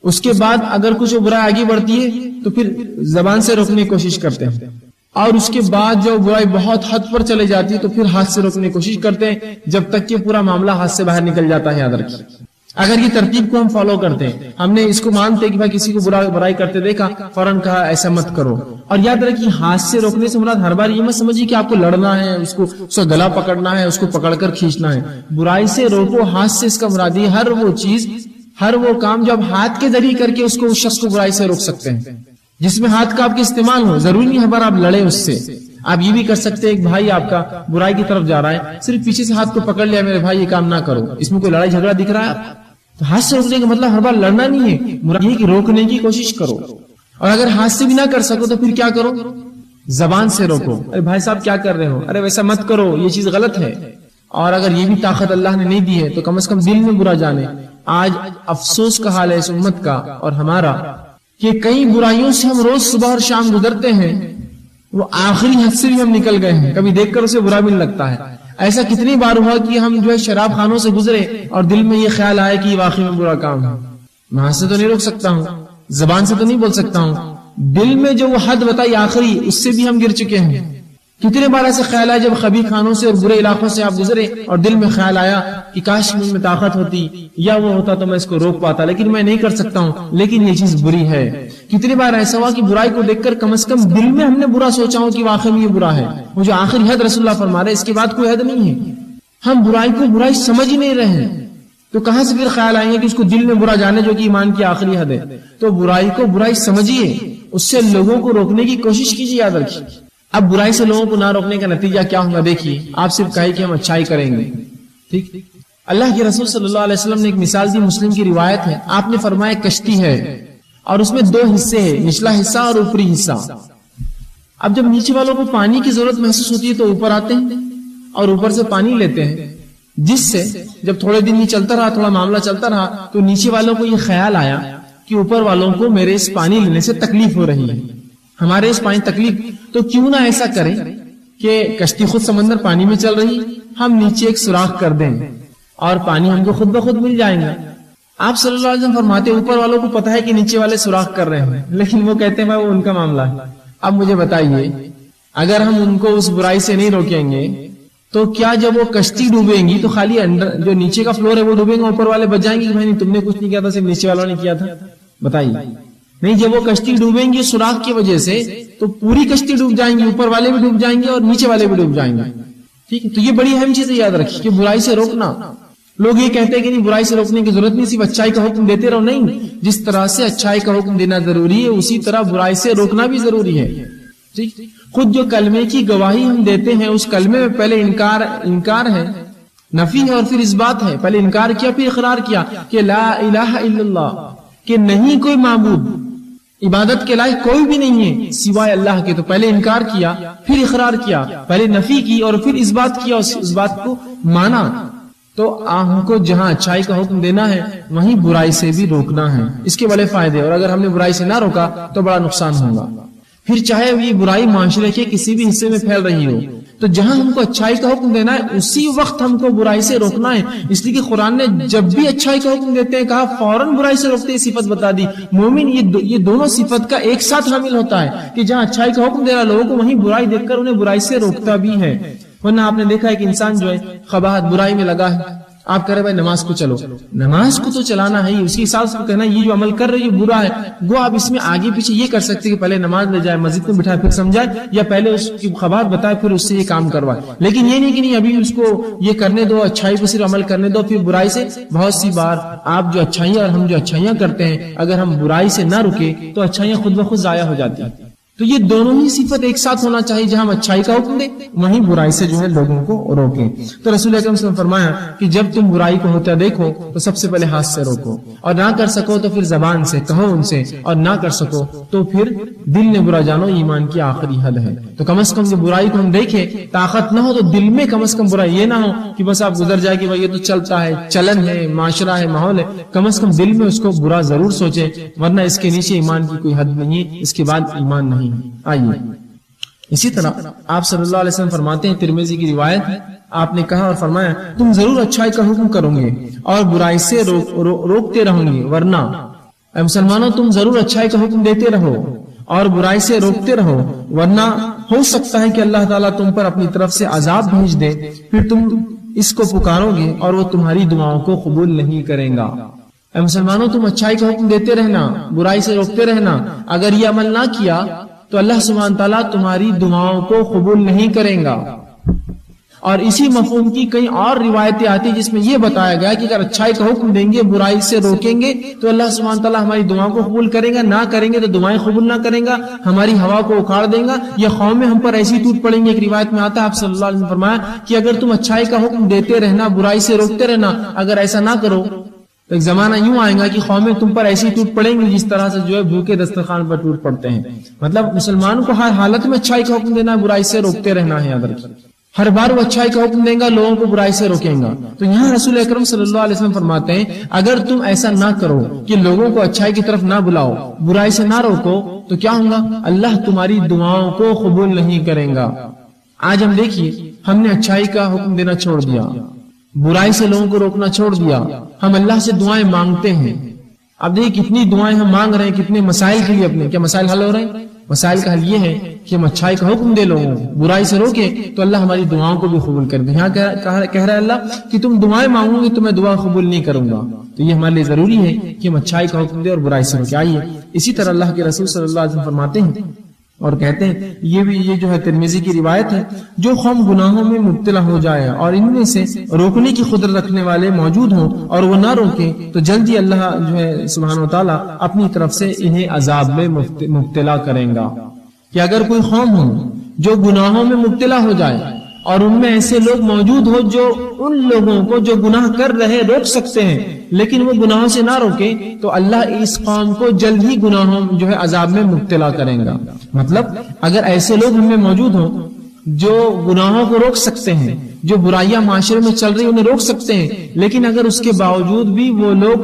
اس کے بعد اگر کچھ برائی آگے بڑھتی ہے تو پھر زبان سے روکنے کی کوشش کرتے ہیں، اور اس کے بعد جو برائی بہت حد پر چلے جاتی ہے تو پھر ہاتھ سے روکنے کی کوشش کرتے ہیں، جب تک کہ پورا معاملہ ہاتھ سے باہر نکل جاتا ہے۔ یاد رکھیے، اگر یہ ترتیب کو ہم فالو کرتے ہیں، ہم نے اس کو مانتے کہ بھائی کسی کو برائی کرتے دیکھا، فوراً کہا ایسا مت کرو، اور یاد رکھیے ہاتھ سے روکنے سے مراد ہر بار یہ مت سمجھیے کہ آپ کو لڑنا ہے، اس کا گلا پکڑنا ہے، اس کو پکڑ کر کھینچنا ہے۔ برائی سے روکو، ہاتھ سے اس کا مراد ہے ہر وہ چیز، ہر وہ کام جو آپ ہاتھ کے ذریعے کر کے اس کو، اس شخص کو برائی سے روک سکتے ہیں، جس میں ہاتھ کا آپ کے استعمال ہو۔ ضروری نہیں ہر بار آپ لڑے اس سے، آپ یہ بھی کر سکتے ہیں، ایک بھائی آپ کا برائی کی طرف جا رہا ہے، صرف پیچھے سے ہاتھ کو پکڑ لیا، میرے بھائی یہ کام نہ کرو، اس میں کوئی لڑائی جھگڑا دکھ رہا ہے، تو ہاتھ سے روکنے کا مطلب ہر بار لڑنا نہیں ہے، مراد یہ کہ روکنے کی کوشش کرو۔ اور اگر ہاتھ سے بھی نہ کر سکو تو پھر کیا کرو؟ زبان سے روکو، ارے بھائی صاحب کیا کر رہے ہو، ارے ویسا مت کرو، یہ چیز غلط ہے۔ اور اگر یہ بھی طاقت اللہ نے نہیں دی ہے تو کم از کم دل میں برا جانے۔ آج افسوس کا حال ہے اس امت کا اور ہمارا کہ کئی برائیوں سے ہم روز صبح اور شام گزرتے ہیں، وہ آخری حد سے بھی ہم نکل گئے ہیں، کبھی دیکھ کر اسے برا بھی لگتا ہے۔ ایسا کتنی بار ہوا کہ ہم جو ہے شراب خانوں سے گزرے اور دل میں یہ خیال آیا کہ یہ واقعی میں برا کام ہے، میں ہاتھ سے تو نہیں روک سکتا ہوں، زبان سے تو نہیں بول سکتا ہوں، دل میں جو وہ حد بتائی آخری، اس سے بھی ہم گر چکے ہیں۔ کتنے بار ایسا خیال آیا جب خبیث خانوں سے اور برے علاقوں سے آپ گزرے اور دل میں خیال آیا کہ کاش مجھ میں طاقت ہوتی یا وہ ہوتا تو میں اس کو روک پاتا، لیکن میں نہیں کر سکتا ہوں، لیکن یہ چیز بری ہے۔ کتنی بار ایسا ہوا کہ برائی کو دیکھ کر کم از کم دل میں ہم نے برا سوچا ہو کہ واقعی میں یہ برا ہے، وہ جو آخری حد رسول اللہ فرما رہے اس کے بعد کوئی حد نہیں ہے۔ ہم برائی کو برائی سمجھ ہی نہیں رہے ہیں تو کہاں سے پھر خیال آئیں گے کہ اس کو دل میں برا جانے جو کہ ایمان کی آخری حد ہے۔ تو برائی کو برائی سمجھیے، اس سے لوگوں کو روکنے کی کوشش کیجیے۔ یاد رکھیے اب برائی سے لوگوں کو نہ روکنے کا نتیجہ کیا ہوگا، دیکھیے آپ صرف کہے کہ ہم اچھائی کریں گے، ٹھیک۔ اللہ کے رسول صلی اللہ علیہ وسلم نے ایک مثال دی، مسلم کی روایت ہے، آپ نے فرمایا کشتی ہے اور اس میں دو حصے ہیں، نچلا حصہ اور اوپری حصہ۔ اب جب نیچے والوں کو پانی کی ضرورت محسوس ہوتی ہے تو اوپر آتے ہیں اور اوپر سے پانی لیتے ہیں، جس سے جب تھوڑے دن یہ چلتا رہا، تھوڑا معاملہ چلتا رہا تو نیچے والوں کو یہ خیال آیا کہ اوپر والوں کو میرے اس پانی لینے سے تکلیف ہو رہی ہے، ہمارے اس پانی تکلیف، تو کیوں نہ ایسا کریں کہ کشتی خود سمندر پانی میں چل رہی، ہم نیچے ایک سوراخ کر دیں اور پانی ہم کو خود بخود مل جائیں گا۔ آپ صلی اللہ علیہ وسلم فرماتے اوپر والوں کو پتا ہے کہ نیچے والے سوراخ کر رہے ہیں، لیکن وہ کہتے ہیں وہ ان کا معاملہ ہے۔ اب مجھے بتائیے اگر ہم ان کو اس برائی سے نہیں روکیں گے تو کیا جب وہ کشتی ڈوبیں گی تو خالی اندر جو نیچے کا فلور ہے وہ ڈوبیں گا، اوپر والے بچ جائیں گے کہ بھائی نہیں تم نے کچھ نہیں کیا تھا، صرف نیچے والوں نے کیا تھا؟ بتائیے نہیں، جب وہ کشتی ڈوبیں گی سوراخ کی وجہ سے تو پوری کشتی ڈوب جائیں گی، اوپر والے بھی ڈوب جائیں گے اور نیچے والے بھی ڈوب جائیں گے، ٹھیک ہے۔ تو یہ بڑی اہم چیز ہے، یاد رکھیے کہ برائی سے روکنا۔ لوگ یہ کہتے ہیں کہ نہیں برائی سے روکنے کی ضرورت نہیں، صرف اچھائی کا حکم دیتے رہو، نہیں، جس طرح سے اچھائی کا حکم دینا ضروری ہے اسی طرح برائی سے روکنا بھی ضروری ہے، ٹھیک۔ خود جو کلمے کی گواہی ہم دیتے ہیں اس کلمے میں پہلے انکار ہے، نفی ہے اور پھر اس بات ہے، پہلے انکار کیا پھر اقرار کیا کہ لا الہ الا اللہ، کہ نہیں کوئی معبود عبادت کے لائق کوئی بھی نہیں ہے سوائے اللہ کے، تو پہلے انکار کیا پھر اقرار کیا، پہلے نفی کی اور پھر اس بات کیا، اس بات کو مانا۔ تو ہم کو جہاں اچھائی کا حکم دینا ہے وہیں برائی سے بھی روکنا ہے، اس کے بڑے فائدے، اور اگر ہم نے برائی سے نہ روکا تو بڑا نقصان ہوگا۔ پھر چاہے یہ برائی معاشرے کے کسی بھی حصے میں پھیل رہی ہو تو جہاں ہم کو اچھائی کا حکم دینا ہے اسی وقت ہم کو برائی سے روکنا ہے، اس لیے کہ قرآن نے جب بھی اچھائی کا حکم دیتے ہیں کہا فوراً برائی سے روکتے، صفت بتا دی۔ مومن یہ دونوں صفت کا ایک ساتھ حامل ہوتا ہے کہ جہاں اچھائی کا حکم دے رہا لوگوں کو وہیں برائی دیکھ کر انہیں برائی سے روکتا بھی ہے۔ ورنہ آپ نے دیکھا ہے کہ انسان جو ہے قباحت برائی میں لگا ہے، آپ کہہ رہے بھائی نماز کو چلو، نماز کو تو چلانا ہے، اسی حساب سے کہنا یہ جو عمل کر رہے یہ برا ہے، گو آپ اس میں آگے پیچھے یہ کر سکتے کہ پہلے نماز لے جائے، مسجد میں بٹھائے پھر سمجھائے، یا پہلے اس کی قباحت بتائے پھر اس سے یہ کام کروائے، لیکن یہ نہیں کہ نہیں ابھی اس کو یہ کرنے دو، اچھائی پہ صرف عمل کرنے دو، پھر برائی سے۔ بہت سی بار آپ جو اچھائیاں اور ہم جو اچھائیاں کرتے ہیں اگر ہم برائی سے نہ رکے تو اچھائیاں خود بخود ضائع ہو جاتی ہیں۔ تو یہ دونوں ہی صفت ایک ساتھ ہونا چاہیے، جہاں ہم اچھائی کا حکم دیں وہیں برائی سے جو ہے لوگوں کو روکیں۔ تو رسول اکرم صلی اللہ علیہ وسلم نے فرمایا کہ جب تم برائی کو ہوتا دیکھو تو سب سے پہلے ہاتھ سے روکو، اور نہ کر سکو تو پھر زبان سے کہو ان سے، اور نہ کر سکو تو پھر دل نے برا جانو، ایمان کی آخری حد ہے۔ تو کم از کم جو برائی کو ہم دیکھیں طاقت نہ ہو تو دل میں کم از کم برائی یہ نہ ہو کہ بس آپ گزر جائے کہ بھائی یہ تو چلتا ہے، چلن ہے، معاشرہ ہے، ماحول ہے، کم از کم دل میں اس کو برا ضرور سوچے، ورنہ اس کے نیچے ایمان کی کوئی حد نہیں ہے، اس کے بعد ایمان نہیں ہے۔ آئیے اسی طرح آپ صلی اللہ علیہ وسلم فرماتے ہیں، ترمذی کی روایت، آپ نے کہا اور فرمایا تم ضرور اچھائی کا حکم کرو گے اور برائی سے روکتے رہو گے، ورنہ اے مسلمانوں تم ضرور اچھائی کا حکم دیتے رہو اور برائی سے روکتے رہو، ورنہ ہو سکتا ہے کہ اللہ تعالیٰ تم پر اپنی طرف سے عذاب بھیج دے، پھر تم اس کو پکارو گے اور وہ تمہاری دعاؤں کو قبول نہیں کرے گا۔ اے مسلمانوں تم اچھائی کا حکم دیتے رہنا، برائی سے روکتے رہنا، اگر یہ عمل نہ کیا تو اللہ سبحانہ تعالیٰ تمہاری دعاؤں کو قبول نہیں کرے گا۔ اور اسی مفہوم کی کئی اور روایتیں آتی جس میں یہ بتایا گیا کہ اگر اچھائی کا حکم دیں گے، برائی سے روکیں گے تو اللہ سبحانہ تعالیٰ ہماری دعاؤں کو قبول کرے گا، نہ کریں گے تو دعائیں قبول نہ کرے گا، ہماری ہوا کو اکھاڑ دے گا، یہ قومیں ہم پر ایسی ٹوٹ پڑیں گے۔ ایک روایت میں آتا ہے آپ صلی اللہ علیہ وسلم نے فرمایا کہ اگر تم اچھائی کا حکم دیتے رہنا، برائی سے روکتے رہنا، اگر ایسا نہ کرو تو ایک زمانہ یوں آئے گا کہ قومیں تم پر ایسی ٹوٹ پڑیں گی جس طرح سے جو ہے بھوکے دسترخوان پر ٹوٹ پڑتے ہیں۔ مطلب مسلمانوں کو ہر حالت میں اچھائی کا حکم دینا، برائی سے روکتے رہنا ہے۔ ہر بار وہ اچھائی کا حکم دیں گا، لوگوں کو برائی سے روکیں گا۔ تو یہاں رسول اکرم صلی اللہ علیہ وسلم فرماتے ہیں اگر تم ایسا نہ کرو کہ لوگوں کو اچھائی کی طرف نہ بلاؤ، برائی سے نہ روکو، تو کیا ہوگا؟ اللہ تمہاری دعاؤں کو قبول نہیں کرے گا۔ آج ہم دیکھیے ہم نے اچھائی کا حکم دینا چھوڑ دیا، برائی سے لوگوں کو روکنا چھوڑ دیا، ہم اللہ سے دعائیں مانگتے ہیں۔ اب دیکھیے کتنی دعائیں ہم مانگ رہے ہیں، کتنے مسائل کے لیے اپنے، کیا مسائل حل ہو رہے ہیں؟ مسائل کا حل یہ ہے کہ ہم اچھائی کا حکم دے لوگوں کو، برائی سے روکے تو اللہ ہماری دعاؤں کو بھی قبول کر دے۔ یہاں کہہ رہا ہے اللہ کہ تم دعائیں مانگو گے تو میں دعا قبول نہیں کروں گا۔ تو یہ ہمارے لیے ضروری ہے کہ ہم اچھائی کا حکم دیں اور برائی سے روکے۔ آئیے اسی طرح اللہ کے رسول صلی اللہ علیہ وسلم فرماتے ہیں اور کہتے ہیں، یہ جو ہے ترمذی کی روایت ہے، جو قوم گناہوں میں مبتلا ہو جائے اور ان میں سے روکنے کی قدرت رکھنے والے موجود ہوں اور وہ نہ روکیں تو جلدی اللہ جو ہے سبحانہ و تعالیٰ اپنی طرف سے انہیں عذاب میں مبتلا کریں گا۔ کہ اگر کوئی قوم ہو جو گناہوں میں مبتلا ہو جائے اور ان میں ایسے لوگ موجود ہو جو ان لوگوں کو جو گناہ کر رہے روک سکتے ہیں لیکن وہ گناہوں سے نہ روکے تو اللہ اس قوم کو جلد ہی گناہوں جو ہے عذاب میں مبتلا کریں گا۔ مطلب اگر ایسے لوگ ہم میں موجود ہوں جو گناہوں کو روک سکتے ہیں، جو برائیاں معاشرے میں چل رہی انہیں روک سکتے ہیں، لیکن اگر اس کے باوجود بھی وہ لوگ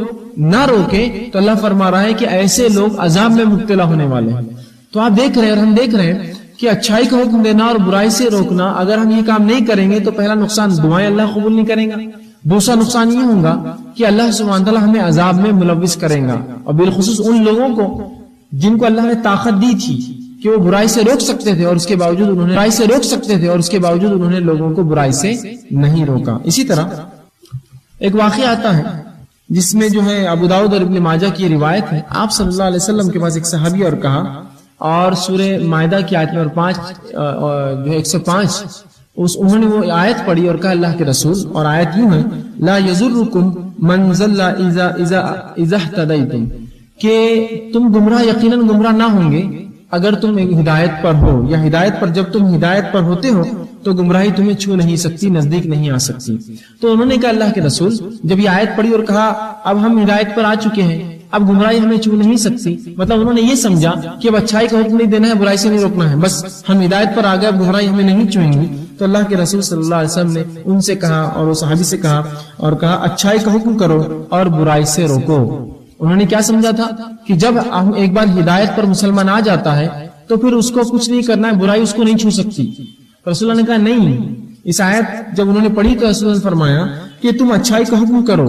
نہ روکے تو اللہ فرما رہا ہے کہ ایسے لوگ عذاب میں مبتلا ہونے والے ہیں۔ تو آپ دیکھ رہے ہیں اور ہم دیکھ رہے ہیں کہ اچھائی کا حکم دینا اور برائی سے روکنا، اگر ہم یہ کام نہیں کریں گے تو پہلا نقصان دعائیں اللہ قبول نہیں کریں گا، دوسرا نقصان یہ ہوگا کہ اللہ سبحانہ تعالیٰ ہمیں عذاب میں ملوث کریں گا، اور بالخصوص ان لوگوں کو جن کو اللہ نے طاقت دی تھی کہ وہ برائی سے روک سکتے تھے اور اس کے باوجود انہوں نے لوگوں کو برائی سے نہیں روکا۔ اسی طرح ایک واقعہ آتا ہے جس میں جو ہے ابو داؤد اور ابن ماجہ کی روایت ہے، آپ صلی اللہ علیہ وسلم کے پاس ایک صحابی اور کہا، اور سورہ مائدہ کی آیت نمبر 5 جو 105 انہوں نے وہ آیت پڑھی اور کہا اللہ کے رسول، اور آیت یوں ہے لا یضرکم من ضل اذا اهتدیتم، کہ تم گمراہ یقیناً گمراہ نہ ہوں گے اگر تم ہدایت پر ہو، یا ہدایت پر جب تم ہدایت پر ہوتے ہو تو گمراہی تمہیں چھو نہیں سکتی، نزدیک نہیں آ سکتی۔ تو انہوں نے کہا اللہ کے رسول، جب یہ آیت پڑھی اور کہا اب ہم ہدایت پر آ چکے ہیں، اب گمراہی ہمیں چھو نہیں سکتی، مطلب انہوں نے یہ سمجھا کہ اب اچھائی کا حکم نہیں دینا ہے، برائی سے نہیں روکنا ہے، بس ہم ہدایت پر آ گئے، اب گمراہی ہمیں نہیں چھوئیں گی۔ تو اللہ کے رسول صلی اللہ علیہ وسلم نے ان سے کہا اور وہ صحابی سے کہا اور کہا اچھائی کا حکم کرو اور برائی سے روکو۔ انہوں نے کیا سمجھا تھا کہ جب ایک بار ہدایت پر مسلمان آ جاتا ہے تو پھر اس کو کچھ نہیں کرنا ہے، برائی اس کو نہیں چھو سکتی۔ رسول اللہ نے کہا نہیں، اس آیت جب انہوں نے پڑھی تو رسول اللہ نے فرمایا کہ تم اچھائی کا حکم کرو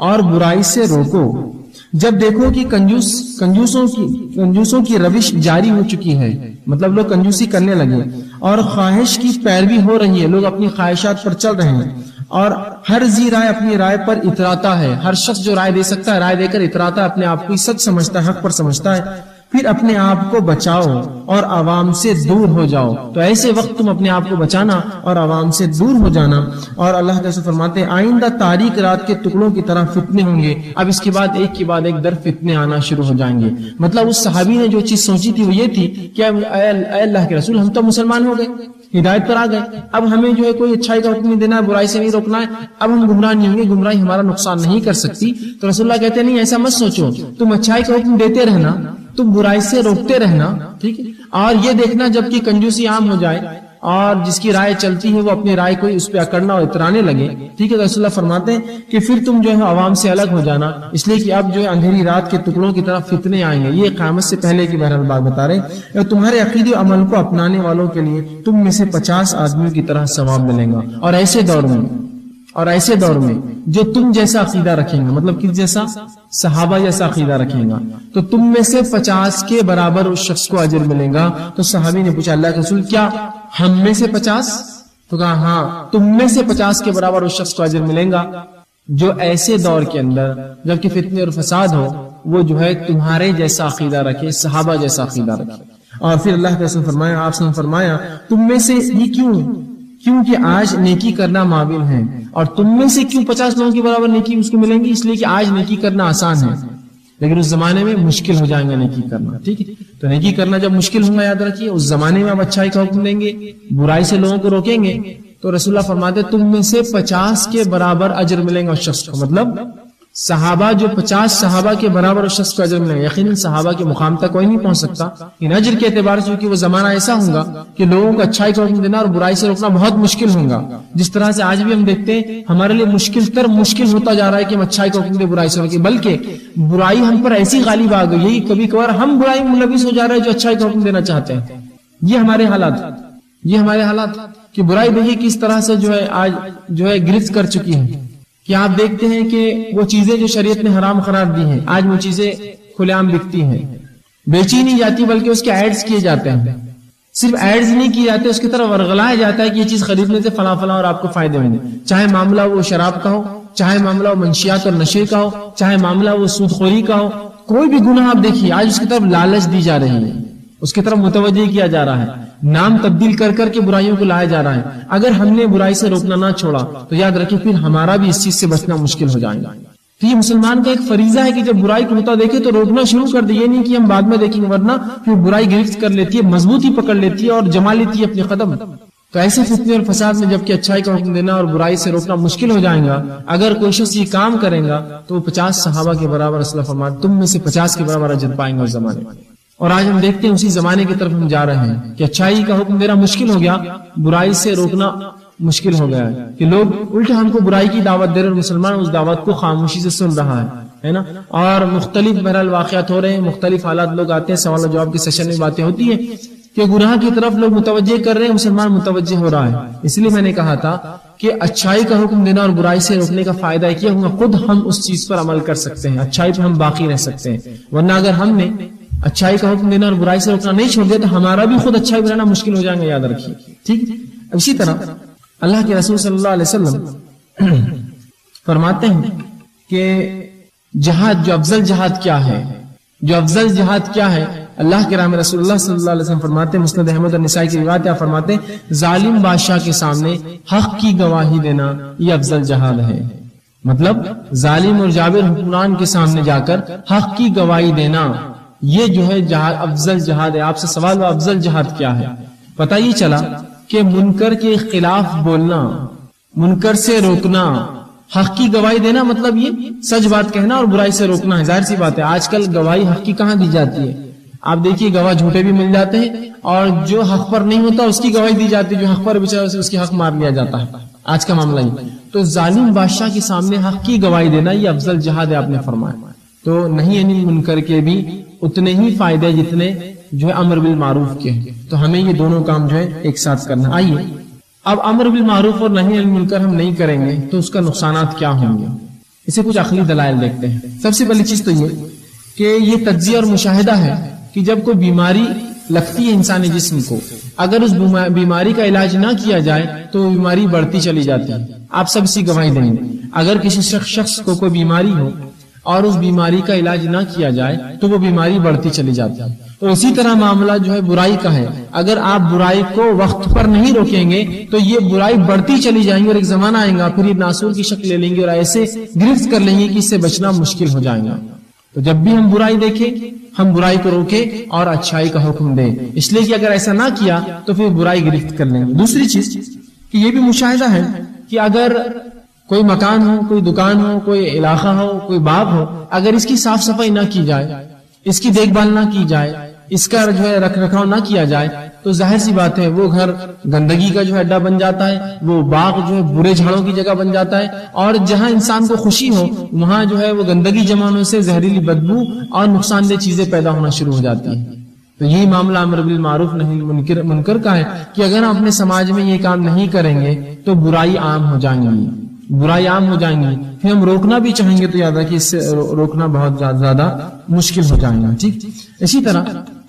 اور برائی سے روکو جب دیکھو کہ کنجوسوں کی روش جاری ہو چکی ہے، مطلب لوگ کنجوسی کرنے لگے اور خواہش کی پیروی ہو رہی ہے، لوگ اپنی خواہشات پر چل رہے ہیں، اور ہر ذی رائے اپنی رائے پر اتراتا ہے، ہر شخص جو رائے دے سکتا ہے رائے دے کر اتراتا ہے، اپنے آپ کو سچ سمجھتا ہے، حق پر سمجھتا ہے، پھر اپنے آپ کو بچاؤ اور عوام سے دور ہو جاؤ۔ تو ایسے وقت تم اپنے آپ کو بچانا اور عوام سے دور ہو جانا۔ اور اللہ تعالیٰ فرماتے ہیں آئندہ تاریک رات کے ٹکڑوں کی طرح فتنے ہوں گے، اب اس کے بعد ایک در فتنے آنا شروع ہو جائیں گے۔ مطلب اس صحابی نے جو چیز سوچی تھی وہ یہ تھی کہ اے اللہ کے رسول، ہم تو مسلمان ہو گئے، ہدایت پر آ گئے، اب ہمیں جو ہے کوئی اچھائی کا حکم نہیں دینا ہے، برائی سے نہیں روکنا ہے، اب ہم گمراہ نہیں ہوں گے، گمراہی ہمارا نقصان نہیں کر سکتی۔ تو رسول اللہ کہتے ہیں نہیں، ایسا مت سوچو، تم اچھائی کا حکم دیتے رہنا، تم برائی سے روکتے رہنا، ٹھیک ہے، اور یہ دیکھنا جب کہ کنجوسی عام ہو جائے اور جس کی رائے چلتی ہے وہ اپنی رائے کو اس پہ اکڑنا اور اترانے لگے، ٹھیک ہے، رسول اللہ فرماتے ہیں کہ پھر تم جو ہے عوام سے الگ ہو جانا، اس لیے کہ اب جو ہے اندھیری رات کے ٹکڑوں کی طرف فتنے آئیں گے۔ یہ قیامت سے پہلے کی بہرحال بات بتا رہے ہیں، تمہارے عقیدے و عمل کو اپنانے والوں کے لیے تم میں سے 50 آدمیوں کی طرح ثواب ملے گا۔ اور ایسے دور میں اور ایسے دور میں جو تم جیسا عقیدہ رکھیں گا، مطلب کس جیسا؟ صحابہ جیسا عقیدہ رکھیں گا، تو تم میں سے 50 کے برابر اس شخص کو اجر ملے گا۔ تو صحابی نے پوچھا اللہ کے رسول کیا ہم میں سے 50؟ تو کہا ہاں تم میں سے 50 کے برابر اس شخص کو اجر ملے گا جو ایسے دور کے اندر جبکہ فتنے اور فساد ہو وہ جو ہے تمہارے جیسا عقیدہ رکھے، صحابہ جیسا عقیدہ رکھے۔ اور پھر اللہ کے رسول فرمایا، آپ نے فرمایا تم میں سے یہ کیونکہ آج نیکی کرنا معمول ہے، اور تم میں سے کیوں 50 لوگوں کے برابر نیکی اس کو ملیں گی؟ اس لیے کہ آج نیکی کرنا آسان ہے، لیکن اس زمانے میں مشکل ہو جائیں گا نیکی کرنا، ٹھیک ہے؟ تو نیکی کرنا جب مشکل ہوگا یاد رکھیے، اس زمانے میں آپ اچھائی کا حکم دیں گے، برائی سے لوگوں کو روکیں گے، تو رسول اللہ فرماتے تم میں سے 50 کے برابر اجر ملیں گا اس شخص کو، مطلب صحابہ جو 50 صحابہ کے برابر اس شخص کو اجر ملیں گا۔ یقیناً صحابہ کے مقام تک کوئی نہیں پہنچ سکتا، ان اجر کے اعتبار سے کہ وہ زمانہ ایسا ہوگا کہ لوگوں کو اچھائی کا حکم دینا اور برائی سے روکنا بہت مشکل ہوگا، جس طرح سے آج بھی ہم دیکھتے ہیں ہمارے لیے مشکل ہوتا جا رہا ہے کہ ہم اچھائی کا حکم دیں برائی سے روکیں، بلکہ برائی ہم پر ایسی غالب آ گئی ہے کبھی کبھار ہم برائی میں ملوث ہو جا رہے ہیں جو اچھائی کا حکم دینا چاہتے ہیں۔ یہ ہمارے حالات کہ برائی دیکھیے کس طرح سے جو ہے آج جو ہے گرفت کر چکی ہے، کہ آپ دیکھتے ہیں کہ وہ چیزیں جو شریعت نے حرام قرار دی ہیں آج وہ چیزیں کھلے عام بکتی ہیں، بیچی نہیں جاتی بلکہ اس کے ایڈز کیے جاتے ہیں، صرف ایڈز نہیں کیے جاتے، اس کی طرف ورغلایا جاتا ہے کہ یہ چیز خریدنے سے فلاں اور آپ کو فائدے ہوں گے، چاہے معاملہ وہ شراب کا ہو، چاہے معاملہ وہ منشیات اور نشے کا ہو، چاہے معاملہ وہ سود خوری کا ہو، کوئی بھی گناہ آپ دیکھیے آج اس کی طرف لالچ دی جا رہی ہے، اس کی طرف متوجہ کیا جا رہا ہے، نام تبدیل کر کے برائیوں کو لایا جا رہا ہے۔ اگر ہم نے برائی سے روکنا نہ چھوڑا تو یاد رکھیں پھر ہمارا بھی اس چیز سے بچنا مشکل ہو جائے گا۔ تو یہ مسلمان کا ایک فریضہ ہے کہ جب برائی کو ہوتا دیکھے تو روکنا شروع کر دے، یہ نہیں کہ ہم بعد میں دیکھیں گے، ورنہ پھر برائی گرفت کر لیتی ہے، مضبوطی پکڑ لیتی ہے اور جما لیتی ہے اپنے قدم۔ تو ایسے فتنے اور فساد میں جبکہ اچھائی کا حکم دینا اور برائی سے روکنا مشکل ہو جائے گا، اگر کوئی شخص یہ کام کرے گا تو وہ 50 صحابہ کے برابر رسول اللہ فرماتے تم میں سے 50 کے برابر اجر پائیں گے اس زمانے میں۔ اور آج ہم دیکھتے ہیں اسی زمانے کی طرف ہم جا رہے ہیں کہ اچھائی کا حکم دینا مشکل ہو گیا، برائی سے روکنا مشکل ہو گیا ہے، کہ لوگ الٹے ہم کو برائی کی دعوت دے رہے ہیں اور مسلمان اس دعوت کو خاموشی سے سن رہا ہے نا۔ اور مختلف بہرحال واقعات ہو رہے ہیں، مختلف حالات، لوگ آتے ہیں، سوال و جواب کے سیشن میں باتیں ہوتی ہیں کہ گناہ کی طرف لوگ متوجہ کر رہے ہیں، مسلمان متوجہ ہو رہا ہے۔ اس لیے میں نے کہا تھا کہ اچھائی کا حکم دینا اور برائی سے روکنے کا فائدہ کیا ہوگا، خود ہم اس چیز پر عمل کر سکتے ہیں، اچھائی پہ ہم باقی رہ سکتے ہیں، ورنہ اگر ہم نے اچھائی کا حکم دینا اور برائی سے روکنا نہیں چھوڑ دیا تو ہمارا بھی خود اچھائی بنانا مشکل ہو جائیں گے، یاد رکھیے، ٹھیک۔ اسی طرح اللہ کے رسول صلی اللہ علیہ وسلم فرماتے ہیں کہ جہاد، جو افضل جہاد کیا ہے، اللہ کے راہ میں رسول اللہ صلی اللہ علیہ وسلم فرماتے ہیں، مسند احمد اور نسائی کی روایت آپ فرماتے ہیں ظالم بادشاہ کے سامنے حق کی گواہی دینا یہ افضل جہاد ہے، مطلب ظالم اور جابر حکمران کے سامنے جا کر حق کی گواہی دینا یہ جو ہے جہاد، افضل جہاد ہے۔ آپ سے سوال ہوا افضل جہاد کیا ہے؟ پتہ یہ چلا کہ منکر کے خلاف بولنا، منکر سے روکنا، حق کی گواہی دینا، مطلب یہ سچ بات کہنا اور برائی سے روکنا ہے۔ ظاہر سی بات ہے آج کل گواہی حق کی کہاں دی جاتی ہے، آپ دیکھیے گواہ جھوٹے بھی مل جاتے ہیں، اور جو حق پر نہیں ہوتا اس کی گواہی دی جاتی ہے، جو حق پر بیچارہ اس کی حق مار لیا جاتا ہے، آج کا معاملہ ہی۔ تو ظالم بادشاہ کے سامنے حق کی گواہی دینا یہ افضل جہاد ہے، آپ نے فرمایا۔ تو نہیں انل منکر کے بھی اتنے ہی فائدے جتنے جو ہے امر بالمعروف کے ہیں، تو ہمیں یہ دونوں کام جو ہے ایک ساتھ کرنا۔ آئیے اب امر بالمعروف اور نہی عن المنکر ہم نہیں کریں گے تو اس کا نقصانات کیا ہوں گے، اسے کچھ عقلی دلائل دیکھتے ہیں۔ سب سے پہلی چیز تو یہ کہ یہ تجزیہ اور مشاہدہ ہے کہ جب کوئی بیماری لگتی ہے انسانی جسم کو، اگر اس بیماری کا علاج نہ کیا جائے تو وہ بیماری بڑھتی چلی جاتی ہے۔ آپ سب سی گواہی دیں گے اگر کسی شخص کو کوئی بیماری ہو اور اس بیماری کا علاج نہ کیا جائے تو وہ بیماری بڑھتی چلی جاتی ہے۔ تو اسی طرح معاملہ جو ہے برائی کا ہے، اگر آپ برائی کو وقت پر نہیں روکیں گے تو یہ برائی بڑھتی چلی جائیں گی، اور ایک زمانہ آئے گا پھر یہ ناسور کی شکل لے لیں گے اور ایسے گرفت کر لیں گے کہ اس سے بچنا مشکل ہو جائے گا۔ تو جب بھی ہم برائی دیکھیں ہم برائی کو روکیں اور اچھائی کا حکم دیں، اس لیے کہ اگر ایسا نہ کیا تو پھر برائی گرفت کر لیں گے۔ دوسری چیز کہ یہ بھی مشاہدہ ہے کہ اگر کوئی مکان ہو، کوئی دکان ہو، کوئی علاقہ ہو، کوئی باغ ہو، اگر اس کی صاف صفائی نہ کی جائے، اس کی دیکھ بھال نہ کی جائے، اس کا جو ہے رکھ رکھاؤ نہ کیا جائے تو ظاہر سی بات ہے وہ گھر گندگی کا جو ہے اڈا بن جاتا ہے، وہ باغ جو ہے برے جھاڑوں کی جگہ بن جاتا ہے، اور جہاں انسان کو خوشی ہو وہاں جو ہے وہ گندگی جمع ہونے سے زہریلی بدبو اور نقصان دہ چیزیں پیدا ہونا شروع ہو جاتی ہیں۔ تو یہی معاملہ امر بالمعروف نہی منکر کا ہے کہ اگر ہم اپنے سماج میں یہ کام نہیں کریں گے تو برائی عام ہو جائیں گی، برائی عام ہو جائیں گی، پھر ہم روکنا بھی چاہیں گے تو یاد رکھیے اس سے روکنا بہت زیادہ مشکل ہو جائے گا. ٹھیک، اسی طرح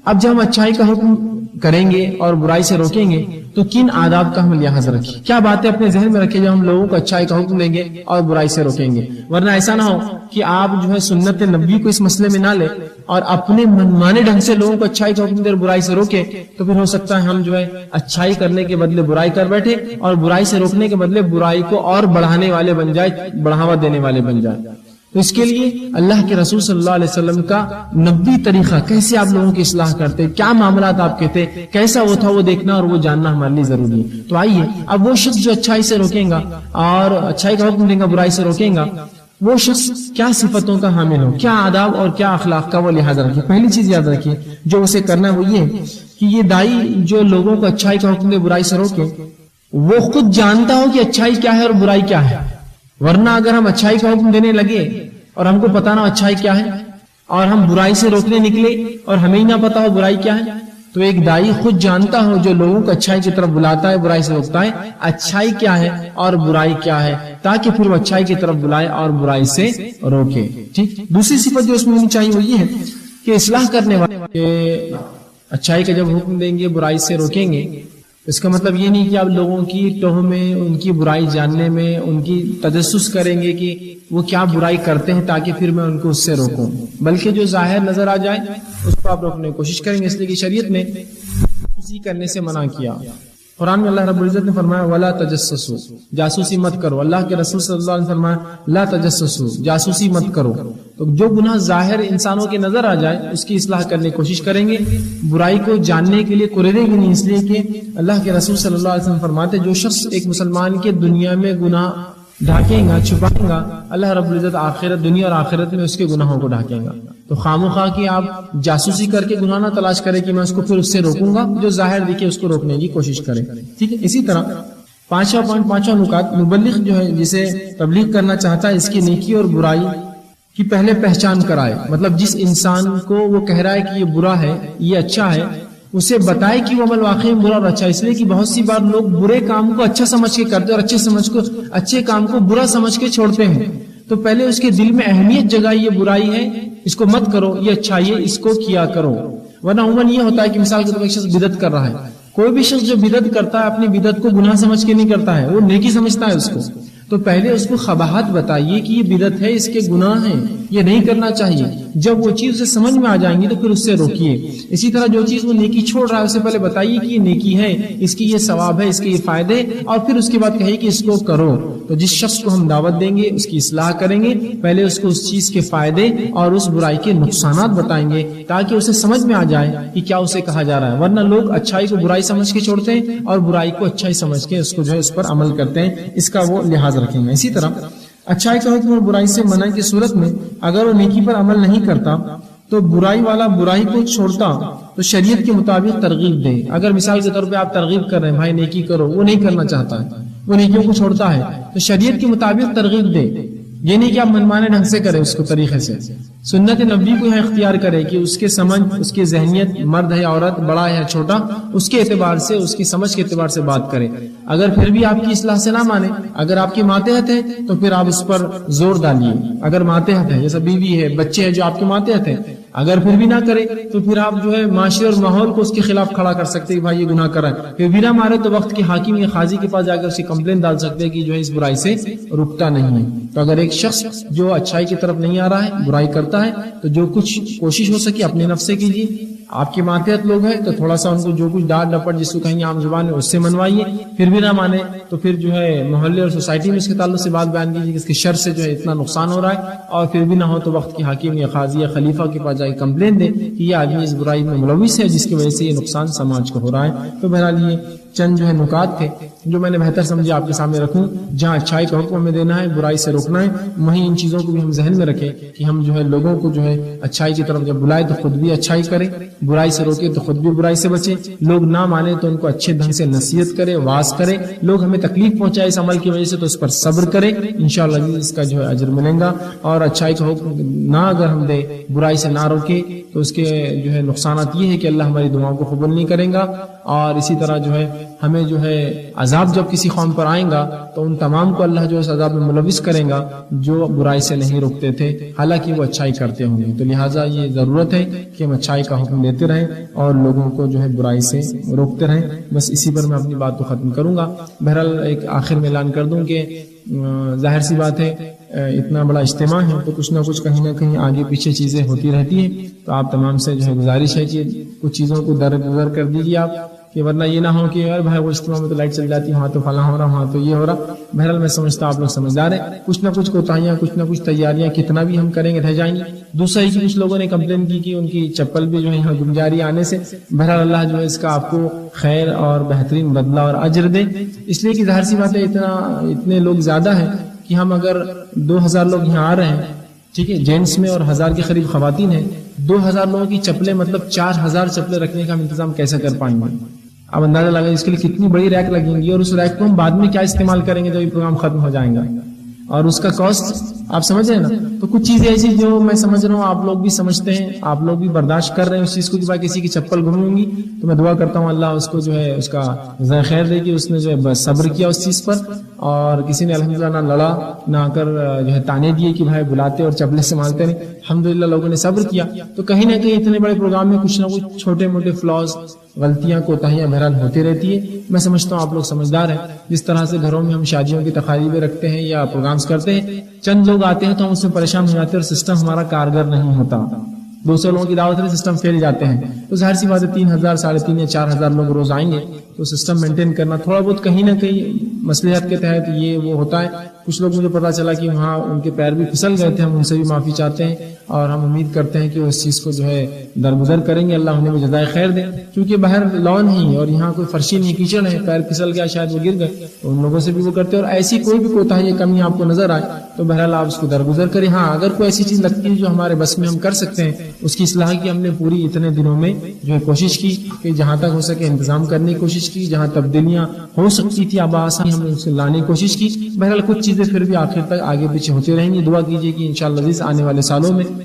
اب جب ہم اچھائی کا حکم کریں گے اور برائی سے روکیں گے تو کن آداب کا ہم لحاظ رکھیں، کیا باتیں اپنے ذہن میں رکھیں جب ہم لوگوں کو اچھائی کا حکم دیں گے اور برائی سے روکیں گے. ورنہ ایسا نہ ہو کہ آپ جو ہے سنت نبی کو اس مسئلے میں نہ لیں اور اپنے منمانے ڈھنگ سے لوگوں کو اچھائی کا حکم دے اور برائی سے روکیں، تو پھر ہو سکتا ہے ہم جو ہے اچھائی کرنے کے بدلے برائی کر بیٹھے اور برائی سے روکنے کے بدلے برائی کو اور بڑھانے والے بن جائے، بڑھاوا دینے والے بن جائے. تو اس کے لیے اللہ کے رسول صلی اللہ علیہ وسلم کا نبی طریقہ، کیسے آپ لوگوں کی اصلاح کرتے، کیا معاملات آپ کہتے، کیسا وہ تھا، وہ دیکھنا اور وہ جاننا ہمارے لیے ضروری ہے. تو آئیے اب وہ شخص جو اچھائی سے روکیں گا اور اچھائی کا حکم دیں گا، برائی سے روکیں گا، وہ شخص کیا صفتوں کا حامل ہو، کیا آداب اور کیا اخلاق کا وہ لحاظ رکھے. پہلی چیز یاد رکھیے جو اسے کرنا ہے وہ یہ کہ یہ دائی جو لوگوں کو اچھائی کا حکم دے، برائی سے روکے، وہ خود جانتا ہو کہ اچھائی کیا ہے اور برائی کیا ہے. ورنہ اگر ہم اچھائی کا حکم دینے لگے اور ہم کو پتا نہ اچھائی کیا ہے اور ہم برائی سے روکنے نکلے اور ہمیں ہی نہ پتا ہو برائی کیا ہے، تو ایک دائی خود جانتا ہو جو لوگوں کو اچھائی کی طرف بلاتا ہے، برائی سے روکتا ہے، اچھائی کیا ہے اور برائی کیا ہے، تاکہ پھر وہ اچھائی کی طرف بلائے اور برائی سے روکے. ٹھیک، دوسری صفت جو اس میں ہونی چاہیے وہ یہ ہے کہ اصلاح کرنے والے اچھائی کا جب حکم دیں گے، برائی سے روکیں گے، اس کا مطلب یہ نہیں کہ آپ لوگوں کی ٹوہ میں، ان کی برائی جاننے میں ان کی تجسس کریں گے کہ وہ کیا برائی کرتے ہیں تاکہ پھر میں ان کو اس سے روکوں، بلکہ جو ظاہر نظر آ جائے اس کو آپ روکنے کی کوشش کریں گے. اس لیے کہ شریعت نے کسی کرنے سے منع کیا. قرآن میں اللہ رب العزت نے فرمایا وَلَا تَجَسَّسُوا، جاسوسی مت کرو. اللہ کے رسول صلی اللہ علیہ وسلم نے فرمایا لا تجسسوا، جاسوسی مت کرو. تو جو گناہ ظاہر انسانوں کے نظر آ جائے اس کی اصلاح کرنے کی کوشش کریں گے، برائی کو جاننے کے لیے کوریدیں گے نہیں. اس لیے کہ اللہ کے رسول صلی اللہ علیہ وسلم فرماتے جو شخص ایک مسلمان کے دنیا میں گناہ ڈھانکیں گا، چھپائیں گا، اللہ رب العزت آخرت، دنیا اور آخرت میں اس کے گناہوں کو ڈھانکیں گا. تو خواہ کی آپ جاسوسی کر کے گناہ نہ تلاش کریں کہ میں اس کو پھر اس سے روکوں گا، جو ظاہر دیکھے اس کو روکنے کی کوشش کریں. ٹھیک ہے. اسی طرح پانچواں نکات، مبلغ جو ہے جسے تبلیغ کرنا چاہتا ہے اس کی نیکی اور برائی کی پہلے پہچان کرائے. مطلب جس انسان کو وہ کہہ رہا ہے کہ یہ برا ہے یہ اچھا ہے، اسے بتائے کہ وہ عمل واقعی برا اور اچھا. اس لیے کہ بہت سی بار لوگ برے کام کو اچھا سمجھ کے کرتے اور اچھے کام کو برا سمجھ کے چھوڑتے ہیں. تو پہلے اس کے دل میں اہمیت جگائی یہ برائی ہے اس کو مت کرو، یہ اچھائی ہے اس کو کیا کرو. ورنہ عموماً یہ ہوتا ہے کہ مثال کے طور پر ایک شخص بدعت کر رہا ہے، کوئی بھی شخص جو بدعت کرتا ہے اپنی بدعت کو گناہ سمجھ کے نہیں کرتا ہے، وہ نیکی سمجھتا ہے اس کو. تو پہلے اس کو قباحت بتائیے کہ یہ بدعت ہے، اس کے گناہ ہیں، یہ نہیں کرنا چاہیے. جب وہ چیز اسے سمجھ میں آ جائیں گی تو پھر اس سے روکیے. اسی طرح جو چیز وہ نیکی چھوڑ رہا ہے اسے پہلے بتائیے کہ یہ نیکی ہے، اس کی یہ ثواب ہے، اس کے یہ فائدے، اور پھر اس کے بعد کہیے کہ اس کو کرو. تو جس شخص کو ہم دعوت دیں گے اس کی اصلاح کریں گے، پہلے اس کو اس چیز کے فائدے اور اس برائی کے نقصانات بتائیں گے تاکہ اسے سمجھ میں آ جائے کہ کیا اسے کہا جا رہا ہے. ورنہ لوگ اچھائی کو برائی سمجھ کے چھوڑتے ہیں اور برائی کو اچھائی سمجھ کے اس کو جو ہے اس پر عمل کرتے ہیں. اس کا وہ لحاظ رکھیں گے. اسی طرح اچھائی کا حکم اور برائی سے منع کی صورت میں اگر وہ نیکی پر عمل نہیں کرتا تو برائی والا برائی کو چھوڑتا تو شریعت کے مطابق ترغیب دے. اگر مثال کے طور پہ آپ ترغیب کر رہے ہیں بھائی نیکی کرو، وہ نہیں کرنا چاہتا ہے، وہ نیکیوں کو چھوڑتا ہے، تو شریعت کے مطابق ترغیب دے. یہ نہیں کہ آپ منمانے ڈھنگ سے کریں، اس کو طریقے سے سنت نبی کو یہاں اختیار کرے کہ اس کے سمجھ، اس کی ذہنیت، مرد ہے عورت، بڑا ہے چھوٹا، اس کے اعتبار سے، اس کی سمجھ کے اعتبار سے بات کرے. اگر پھر بھی آپ کی اصلاح سے نہ مانے، اگر آپ کی ماتحت ہے تو پھر آپ اس پر زور ڈالیے. اگر ماتحت ہے جیسا بیوی ہے، بچے ہیں جو آپ کے ماتحت ہیں، اگر پھر بھی نہ کرے تو پھر آپ جو ہے معاشرے اور ماحول کو اس کے خلاف کھڑا کر سکتے ہیں کہ بھائی یہ گناہ کر رہا ہے. پھر بھی نہ مارے تو وقت کے حاکم یا قاضی کے پاس جا کر اسے کمپلین ڈال سکتے ہیں کہ جو ہے اس برائی سے رکتا نہیں ہے. تو اگر ایک شخص جو اچھائی کی طرف نہیں آ رہا ہے، برائی کرتا ہے، تو جو کچھ کوشش ہو سکے اپنے نفس سے کیجیے. آپ کے ماتحت لوگ ہیں تو تھوڑا سا ان کو جو کچھ ڈانٹ ڈپٹ جس کو کہیں عام زبان میں اس سے منوائیے. پھر بھی نہ مانے تو پھر جو ہے محلے اور سوسائٹی میں اس کے تعلق سے بات بیان کیجیے کہ اس کے شر سے جو ہے اتنا نقصان ہو رہا ہے، اور پھر بھی نہ ہو تو وقت کی حاکم یا قاضی یا خلیفہ کے پاس جائے کمپلین دے کہ یہ آدمی اس برائی میں ملوث ہے جس کی وجہ سے یہ نقصان سماج کو ہو رہا ہے. تو بہرحال یہ چند جو ہے نکات تھے جو میں نے بہتر سمجھے آپ کے سامنے رکھوں. جہاں اچھائی کا حکم ہمیں دینا ہے، برائی سے روکنا ہے، وہیں ان چیزوں کو بھی ہم ذہن میں رکھیں کہ ہم جو ہے لوگوں کو جو ہے اچھائی کی طرف جب بلائے تو خود بھی اچھائی کریں، برائی سے روکے تو خود بھی برائی سے بچے. لوگ نہ مانے تو ان کو اچھے ڈھنگ سے نصیحت کرے، واعظ کرے. لوگ ہمیں تکلیف پہنچائے اس عمل کی وجہ سے تو اس پر صبر کرے، انشاءاللہ اس کا جو ہے اجر ملے گا. اور اچھائی کا حکم نہ اگر ہم دیں، برائی سے نہ روکے تو اس کے جو ہے نقصانات یہ ہے کہ اللہ ہماری دعاؤں کو قبول نہیں کرے گا. اور اسی طرح جو ہے ہمیں جو ہے عذاب جب کسی قوم پر آئیں گا تو ان تمام کو اللہ جو ہے عذاب میں ملوث کرے گا جو برائی سے نہیں روکتے تھے حالانکہ وہ اچھائی کرتے ہوں گے. تو لہٰذا یہ ضرورت ہے کہ ہم اچھائی کا حکم دیتے رہیں اور لوگوں کو جو ہے برائی سے روکتے رہیں. بس اسی پر میں اپنی بات کو ختم کروں گا. بہرحال ایک آخر میں اعلان کر دوں کہ ظاہر سی بات ہے اتنا بڑا اجتماع ہے تو کچھ نہ کہیں آگے پیچھے چیزیں ہوتی رہتی ہیں. تو آپ تمام سے جو ہے گزارش ہے کہ کچھ چیزوں کو درگزر کر دیجیے آپ, کہ ورنہ یہ نہ ہو کہ یار بھائی وہ اجتماع میں تو لائٹ چل جاتی ہے, وہاں تو فلاں ہو رہا, وہاں تو یہ ہو رہا. بہرحال میں سمجھتا ہوں آپ لوگ سمجھدار ہیں, کچھ نہ کچھ کوتاہیاں, کچھ نہ کچھ تیاریاں کتنا بھی ہم کریں گے رہ جائیں گی. دوسرا ہی کہ کچھ لوگوں نے کمپلین کی کہ ان کی چپل بھی جو ہے یہاں گم جا رہی آنے سے. بہرحال اللہ جو ہے اس کا آپ کو خیر اور بہترین بدلہ اور اجر دے, اس لیے کہ ظاہر سی بات ہے اتنے لوگ زیادہ ہیں کہ ہم اگر 2000 لوگ یہاں آ رہے ہیں, ٹھیک ہے, جینٹس میں اور 1000 کے قریب خواتین ہیں, 2000 لوگوں کی چپلیں مطلب 4000 چپلیں رکھنے کا ہم انتظام کیسے کر پائیں گے؟ اب اندازہ لگا اس کے لیے کتنی بڑی ریک لگیں گی, اور اس ریک کو ہم بعد میں کیا استعمال کریں گے جب یہ پروگرام ختم ہو جائیں گا, اور اس کا کاسٹ آپ سمجھ رہے ہیں نا. تو کچھ چیزیں ایسی جو میں سمجھ رہا ہوں آپ لوگ بھی سمجھتے ہیں, آپ لوگ بھی برداشت کر رہے ہیں اس چیز کو کہ بھائی کسی کی چپل گم ہوں گی, تو میں دعا کرتا ہوں اللہ اس کو جو ہے اس کا جزائے خیر دے کہ اس نے جو ہے صبر کیا اس چیز پر, اور کسی نے الحمدللہ نہ لڑا نہ آ کر جو ہے تانے دیے کہ بھائی بلاتے اور چپلے سے مانتے نہیں. الحمدللہ لوگوں نے صبر کیا. تو کہیں نہ کہیں اتنے بڑے پروگرام میں کچھ نہ کچھ چھوٹے موٹے فلاز, غلطیاں, کوتاہیاں بہرحال ہوتی رہتی ہے. میں سمجھتا ہوں آپ لوگ سمجھدار ہیں. جس طرح سے گھروں میں ہم شادیوں کی تقاریبیں رکھتے ہیں یا پروگرامز کرتے ہیں, چند لوگ آتے ہیں تو ہم اس میں پریشان ہو جاتے ہیں اور سسٹم ہمارا کارگر نہیں ہوتا. 200 لوگوں کی دعوت میں سسٹم پھیل جاتے ہیں. تو ظاہر سی بات ہے 3000, 3500 یا 4000 لوگ روز آئیں گے تو سسٹم مینٹین کرنا تھوڑا بہت کہیں نہ کہیں مصلحت کے تحت یہ وہ ہوتا ہے. کچھ لوگ مجھے پتا چلا کہ وہاں ان کے پیر بھی پھسل گئے تھے, ہم ان سے بھی معافی چاہتے ہیں اور ہم امید کرتے ہیں کہ وہ اس چیز کو جو ہے درگزر کریں گے. اللہ انہیں بھی جزائے خیر دے, کیونکہ باہر لان ہی اور یہاں کوئی فرشی نہیں, کیچڑ ہے, پیر پھسل گیا شاید وہ گر گئے, تو ان لوگوں سے بھی وہ کرتے ہیں. اور ایسی کوئی بھی کوتاہی کمی آپ کو نظر آئے تو بہرحال آپ اس کو درگزر کریں. ہاں اگر کوئی ایسی چیز لگتی ہے جو ہمارے بس میں ہم کر سکتے ہیں اس کی اصلاح کی ہم نے پوری اتنے دنوں میں جو ہے کوشش کی کہ جہاں تک ہو سکے انتظام کرنے کی کوشش کی, جہاں تبدیلیاں ہو سکتی تھی اب آسانی ہم نے اسے لانے کی کوشش کی. بہرحال کچھ چیزیں پھر بھی آخر تک آگے پیچھے ہوتی رہیں گی. دعا کیجیے کہ انشاءاللہ عزیز آنے والے سالوں میں